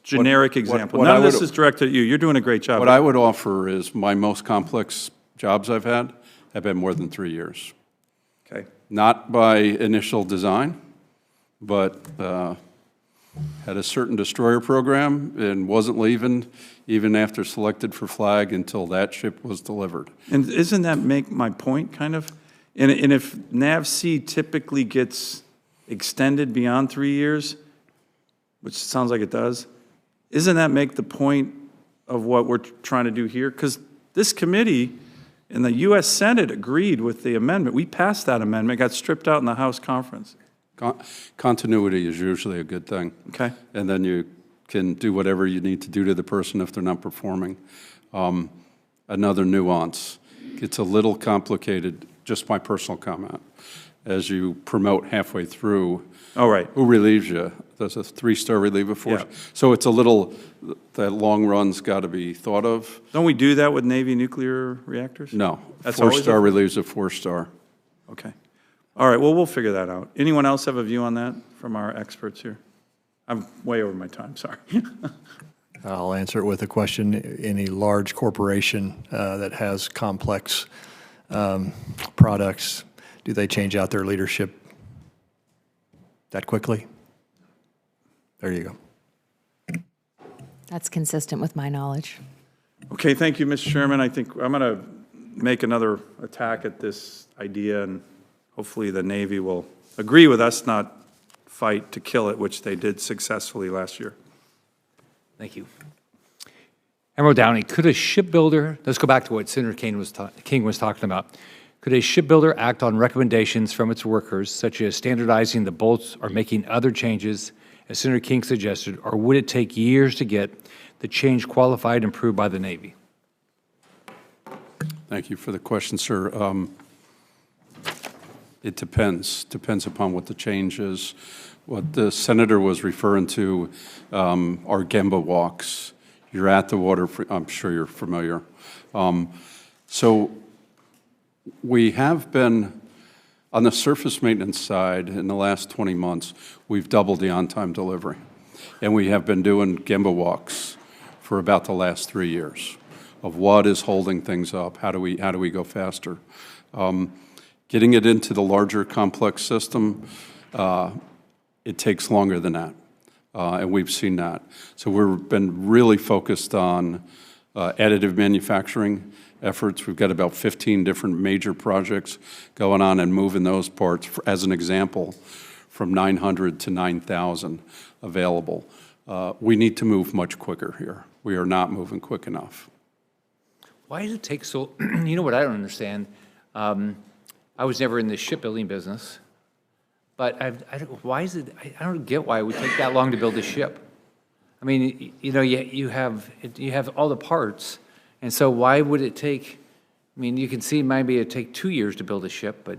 generic example. what None I of this would- is directed at you. You're doing a great job. What I would offer is my most complex jobs I've had have been more than 3 years. Okay. Not by initial design, but had a certain destroyer program and wasn't leaving even after selected for flag until that ship was delivered. And isn't that make my point, kind of? And if NAVC typically gets extended beyond 3 years, which sounds like it does, isn't that make the point of what we're trying to do here? Because this committee and the U.S. Senate agreed with the amendment. We passed that amendment, got stripped out in the House conference. Continuity is usually a good thing. Okay. And then you can do whatever you need to do to the person if they're not performing. Another nuance, it's a little complicated, just my personal comment. As you promote halfway through, Oh, right. who relieves you? Does a 3-star relieve a 4? Yeah. So it's a little, that long run's got to be thought of. Don't we do that with Navy nuclear reactors? No, That's always 4-star a- relieves a 4-star. Okay. All right, well, we'll figure that out. Anyone else have a view on that from our experts here? I'm way over my time, sorry. I'll answer it with a question. Any large corporation that has complex products, do they change out their leadership that quickly? There you go. That's consistent with my knowledge. Okay, thank you, Mr. Chairman. I think I'm going to make another attack at this idea, and hopefully the Navy will agree with us, not fight to kill it, which they did successfully last year. Thank you. Admiral Downey, could a shipbuilder, let's go back to what Senator King was talking about. Could a shipbuilder act on recommendations from its workers, such as standardizing the bolts or making other changes, as Senator King suggested, or would it take years to get the change qualified and approved by the Navy? Thank you for the question, sir. It depends upon what the change is. What the senator was referring to are Gemba walks. You're at the water, I'm sure you're familiar. So we have been, on the surface maintenance side, in the last 20 months, we've doubled the on-time delivery. And we have been doing Gemba walks for about the last 3 years of what is holding things up, how do we go faster. Getting it into the larger complex system, it takes longer than that, and we've seen that. So we've been really focused on additive manufacturing efforts. We've got about 15 different major projects going on and moving those parts, as an example, from 900 to 9,000 available. We need to move much quicker here. We are not moving quick enough. Why does it take so, you know what I don't understand? I was never in the shipbuilding business, but why is it, I don't get why it would take that long to build a ship. I mean, you know, you have all the parts, and so why would it take, I mean, you can see maybe it'd take 2 years to build a ship, but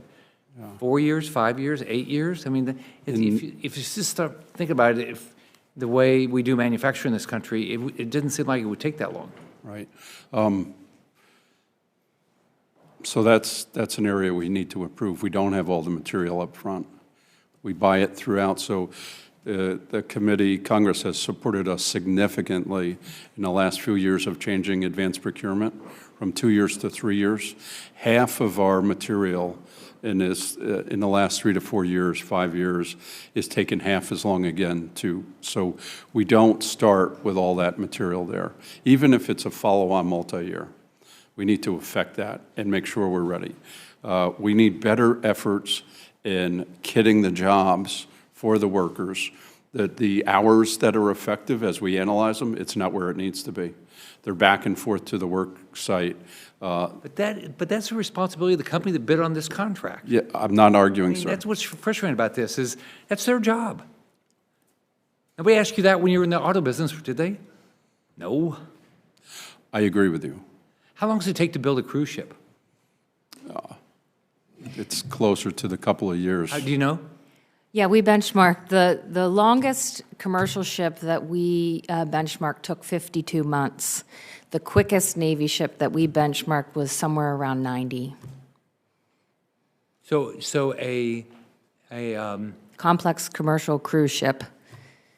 4 years, 5 years, 8 years? I mean, if you just start thinking about it, if the way we do manufacturing in this country, it didn't seem like it would take that long. Right. So that's an area we need to improve. We don't have all the material up front. We buy it throughout. So the committee, Congress has supported us significantly in the last few years of changing advanced procurement from 2 years to 3 years. Half of our material in the last 3 to 4 years, 5 years, is taking half as long again so we don't start with all that material there, even if it's a follow-on multi-year. We need to affect that and make sure we're ready. We need better efforts in kitting the jobs for the workers, that the hours that are effective as we analyze them, it's not where it needs to be. They're back and forth to the work site. But that's the responsibility of the company that bid on this contract. Yeah, I'm not arguing, I mean, sir. that's what's frustrating about this, is that's their job. Nobody asked you that when you were in the auto business, did they? No. I agree with you. How long does it take to build a cruise ship? It's closer to the couple of years. Do you know? Yeah, we benchmarked. The longest commercial ship that we benchmarked took 52 months. The quickest Navy ship that we benchmarked was somewhere around 90. So a Complex commercial cruise ship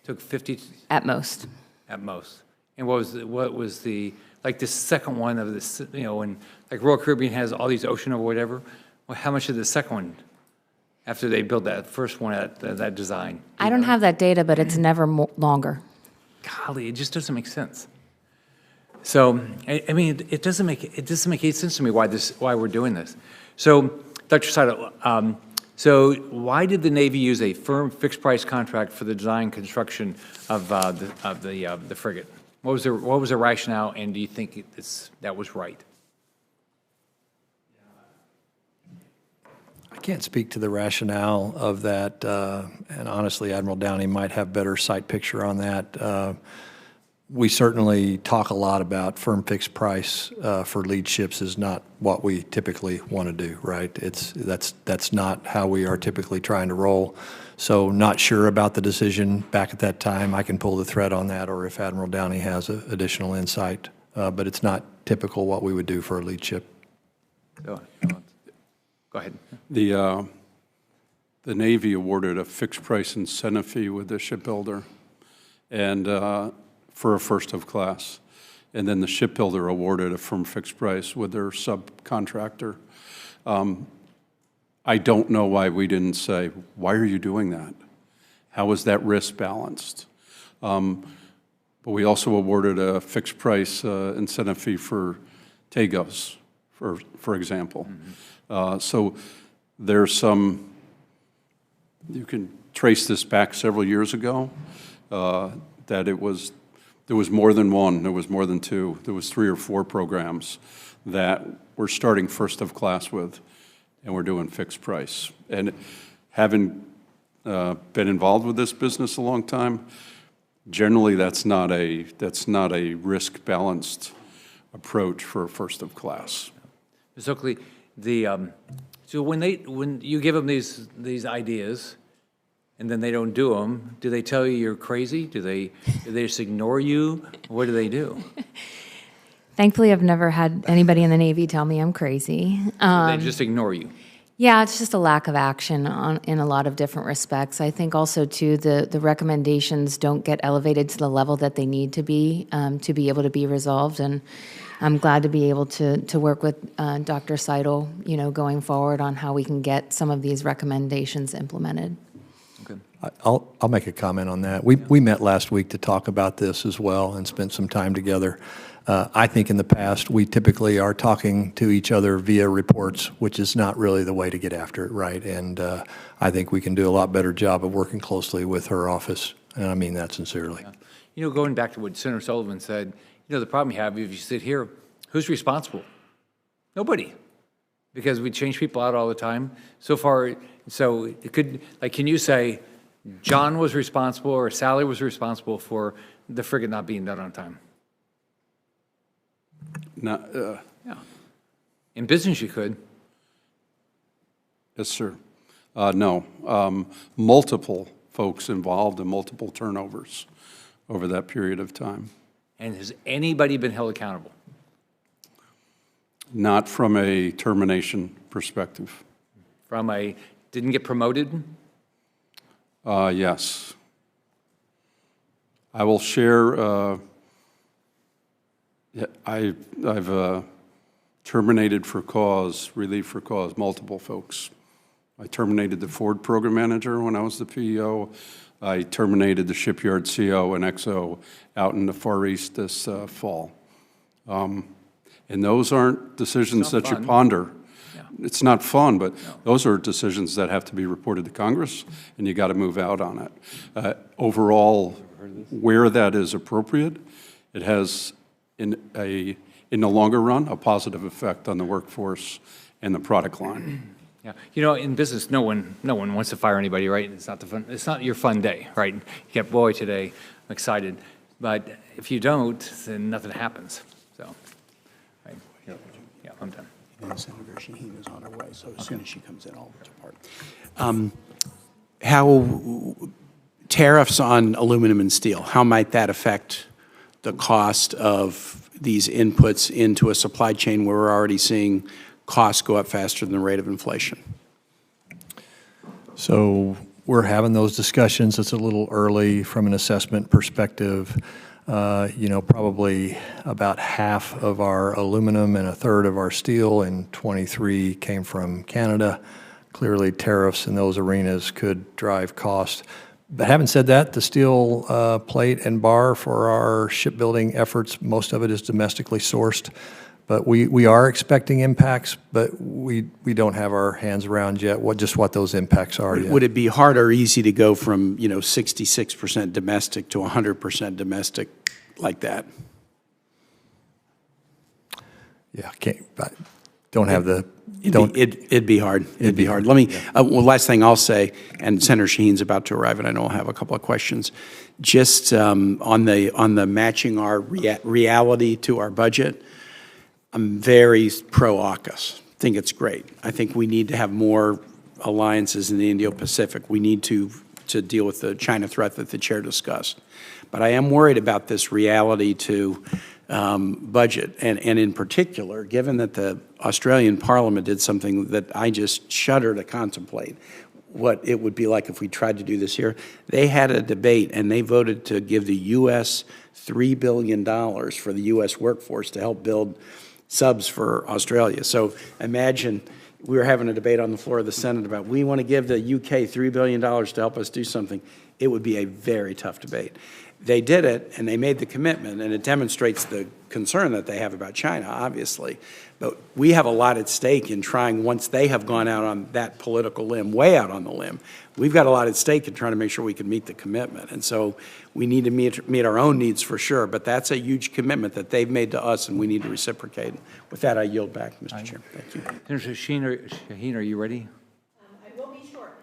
took 50 at most. at most. And what was the like the second one of this, you know, when like Royal Caribbean has all these ocean or whatever, well, how much did the second one, after they built that first one, that design? I don't have that data, but it's never longer. Golly, it just doesn't make sense. So, I mean, it doesn't make any sense to me why we're doing this. So, Dr. Saito, so why did the Navy use a firm fixed price contract for the design and construction of the frigate? What was the rationale, and do you think that was right? I can't speak to the rationale of that, and honestly, Admiral Downey might have better sight picture on that. We certainly talk a lot about firm fixed price for lead ships is not what we typically want to do, right? That's not how we are typically trying to roll. So not sure about the decision back at that time. I can pull the thread on that, or if Admiral Downey has additional insight. But it's not typical what we would do for a lead ship. Go ahead. The Navy awarded a fixed price incentive fee with the shipbuilder, and for a first of class. And then the shipbuilder awarded a firm fixed price with their subcontractor. I don't know why we didn't say, why are you doing that? How is that risk balanced? But we also awarded a fixed price incentive fee for TAGOs, for example. So there's some, you can trace this back several years ago, that there was more than one, there was more than two, there was 3 or 4 programs that we're starting first of class with, and we're doing fixed price. And having been involved with this business a long time. Generally, that's not a risk-balanced approach for a first of class. Ms. Oakley, so when you give them these ideas, and then they don't do them, do they tell you you're crazy? Do they just ignore you? What do they do? Thankfully, I've never had anybody in the Navy tell me I'm crazy. They just ignore you? Yeah, it's just a lack of action in a lot of different respects. I think also, too, the recommendations don't get elevated to the level that they need to be able to be resolved. And I'm glad to be able to work with Dr. Seidel, going forward on how we can get some of these recommendations implemented. Okay. I'll make a comment on that. We met last week to talk about this as well and spent some time together. I think in the past, we typically are talking to each other via reports, which is not really the way to get after it, right? And I think we can do a lot better job of working closely with her office, and I mean that sincerely. Yeah. Going back to what Senator Sullivan said, the problem you have if you sit here, who's responsible? Nobody, because we change people out all the time. So it could, can you say John was responsible or Sally was responsible for the frigate not being done on time? Yeah. In business, you could. Yes, sir. No. Multiple folks involved and multiple turnovers over that period of time. And has anybody been held accountable? Not from a termination perspective. Didn't get promoted? Yes. I will share, I've terminated for cause, relief for cause, multiple folks. I terminated the Ford program manager when I was the PEO. I terminated the shipyard CO and XO out in the Far East this fall. And those aren't decisions that you ponder. Yeah. It's not fun, but those are decisions that have to be reported to Congress, and you got to move out on it. Overall, where that is appropriate, it has, in the longer run, a positive effect on the workforce and the product line. Yeah, in business, no one wants to fire anybody, right? It's not your fun day, right? You get, boy, today, I'm excited. But if you don't, then nothing happens. So, right. Yeah, I'm done. And Senator Shaheen is on her way, so as soon as she comes in, I'll depart. How tariffs on aluminum and steel, how might that affect the cost of these inputs into a supply chain where we're already seeing costs go up faster than the rate of inflation? So we're having those discussions. It's a little early from an assessment perspective. Probably about half of our aluminum and a third of our steel in 23 came from Canada. Clearly, tariffs in those arenas could drive cost. But having said that, the steel plate and bar for our shipbuilding efforts, most of it is domestically sourced. But we are expecting impacts, but we don't have our hands around yet what those impacts are yet. Would it be hard or easy to go from 66% domestic to 100% domestic like that? Yeah, I don't have the. It'd be hard. It'd be hard. Let me. Last thing I'll say, and Senator Shaheen's about to arrive, and I know I'll have a couple of questions. Just on the matching our reality to our budget. I'm very pro-AUKUS. I think it's great. I think we need to have more alliances in the Indo-Pacific. We need to deal with the China threat that the chair discussed. But I am worried about this reality to budget, and in particular, given that the Australian Parliament did something that I just shudder to contemplate, what it would be like if we tried to do this here. They had a debate, and they voted to give the U.S. $3 billion for the U.S. workforce to help build subs for Australia. So imagine we were having a debate on the floor of the Senate about we want to give the UK $3 billion to help us do something. It would be a very tough debate. They did it, and they made the commitment, and it demonstrates the concern that they have about China, obviously. But we have a lot at stake in trying, once they have gone out on that political limb, way out on the limb, we've got a lot at stake in trying to make sure we can meet the commitment. And so we need to meet our own needs for sure, but that's a huge commitment that they've made to us, and we need to reciprocate. With that, I yield back, Mr. Chair. Thank you. Senator Shaheen, are you ready? I will be short.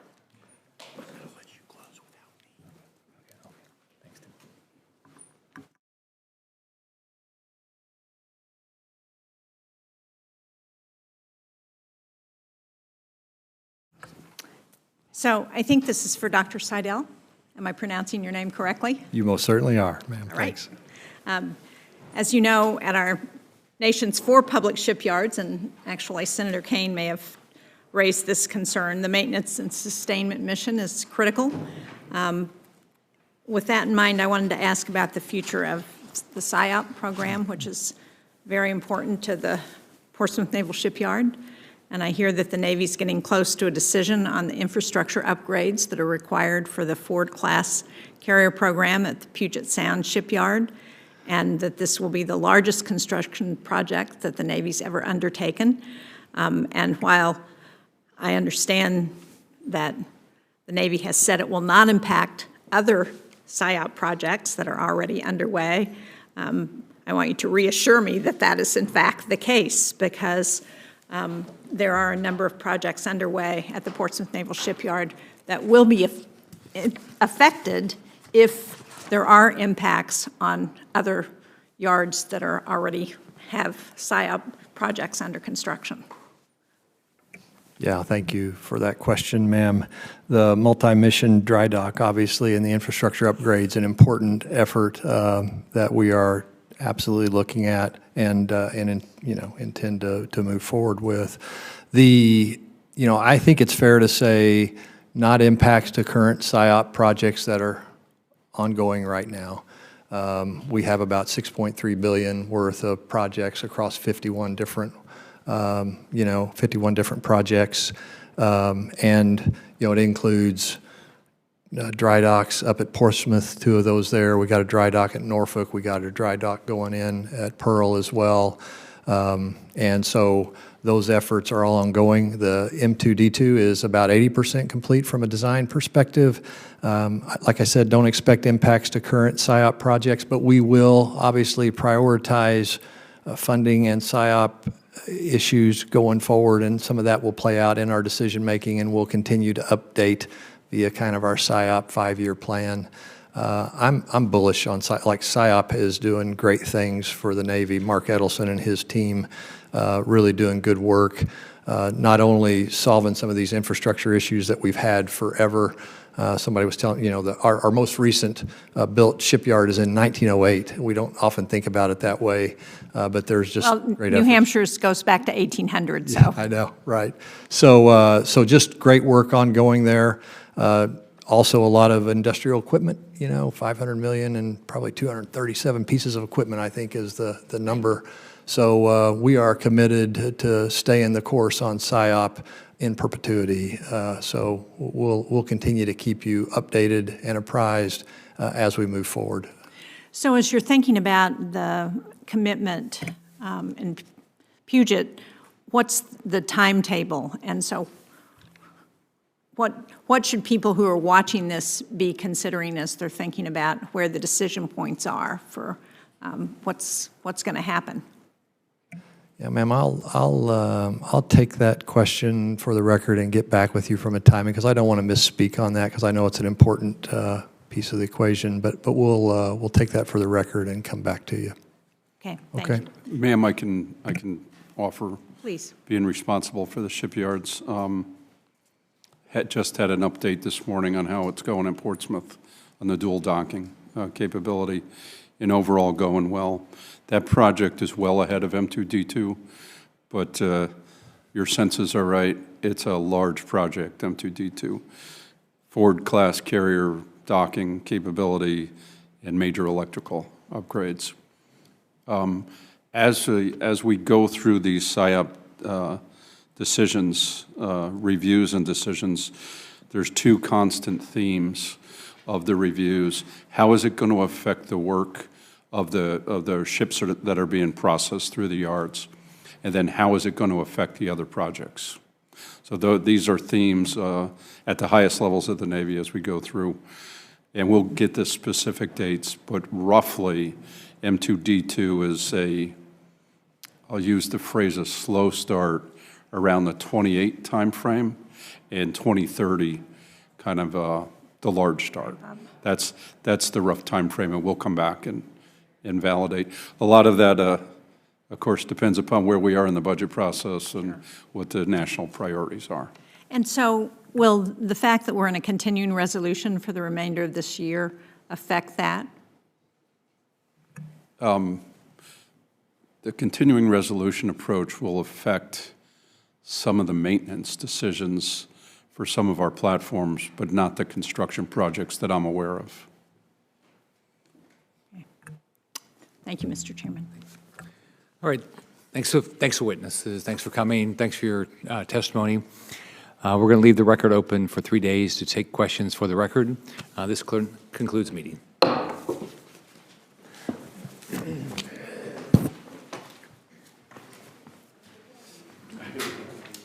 So I think this is for Dr. Seidel. Am I pronouncing your name correctly? You most certainly are, ma'am. All right. Thanks. As you know, at our nation's 4 public shipyards, and actually Senator Kane may have raised this concern, the maintenance and sustainment mission is critical. With that in mind, I wanted to ask about the future of the SIOP program, which is very important to the Portsmouth Naval Shipyard. And I hear that the Navy's getting close to a decision on the infrastructure upgrades that are required for the Ford-class carrier program at the Puget Sound Shipyard, and that this will be the largest construction project that the Navy's ever undertaken. And while I understand that the Navy has said it will not impact other SIOP projects that are already underway, I want you to reassure me that that is in fact the case, because there are a number of projects underway at the Portsmouth Naval Shipyard that will be affected if there are impacts on other yards that are already have SIOP projects under construction. Yeah, thank you for that question, ma'am. The multi-mission dry dock, obviously, and the infrastructure upgrades, an important effort that we are absolutely looking at and intend to move forward with. I think it's fair to say not impacts to current SIOP projects that are ongoing right now. We have about $6.3 billion worth of projects across 51 different 51 different projects, and it includes dry docks up at Portsmouth, 2 of those there. We got a dry dock at Norfolk. We got a dry dock going in at Pearl as well, and so those efforts are all ongoing. The M2D2 is about 80% complete from a design perspective. Like I said, don't expect impacts to current SIOP projects, but we will obviously prioritize funding and SIOP issues going forward, and some of that will play out in our decision-making, and we'll continue to update via kind of our SIOP 5-year plan. I'm bullish on SIOP is doing great things for the Navy. Mark Edelson and his team really doing good work, not only solving some of these infrastructure issues that we've had forever. Somebody was telling, our most recent built shipyard is in 1908. We don't often think about it that way, but there's just great efforts. New Hampshire's goes back to 1800, so. Yeah, I know, right. So just great work ongoing there. Also a lot of industrial equipment, $500 million and probably 237 pieces of equipment, I think, is the number. So we are committed to staying the course on SIOP in perpetuity. So we'll continue to keep you updated and apprised as we move forward. So as you're thinking about the commitment in Puget, what's the timetable? And so what should people who are watching this be considering as they're thinking about where the decision points are for what's going to happen? Yeah, ma'am, I'll take that question for the record and get back with you from a timing, because I don't want to misspeak on that, because I know it's an important piece of the equation. But we'll take that for the record and come back to you. Okay. Thank you. Ma'am, I can offer. Please. Being responsible for the shipyards. Just had an update this morning on how it's going in Portsmouth on the dual docking capability, and overall going well. That project is well ahead of M2D2, but your senses are right. It's a large project, M2D2. Ford-class carrier docking capability and major electrical upgrades. As we go through these SIOP decisions, reviews and decisions, there's 2 constant themes of the reviews. How is it going to affect the work of the ships that are being processed through the yards? And then how is it going to affect the other projects? So these are themes at the highest levels of the Navy as we go through. And we'll get the specific dates, but roughly M2D2 is I'll use the phrase a slow start around the 28 timeframe, and 2030 kind of the large start. That's the rough timeframe, and we'll come back and validate. A lot of that, of course, depends upon where we are in the budget process and what the national priorities are. And so Will the fact that we're in a continuing resolution for the remainder of this year affect that? The continuing resolution approach will affect some of the maintenance decisions for some of our platforms, but not the construction projects that I'm aware of. Okay. Thank you, Mr. Chairman. All right. Thanks for witnesses. Thanks for coming. Thanks for your testimony. We're going to leave the record open for 3 days to take questions for the record. This concludes the meeting.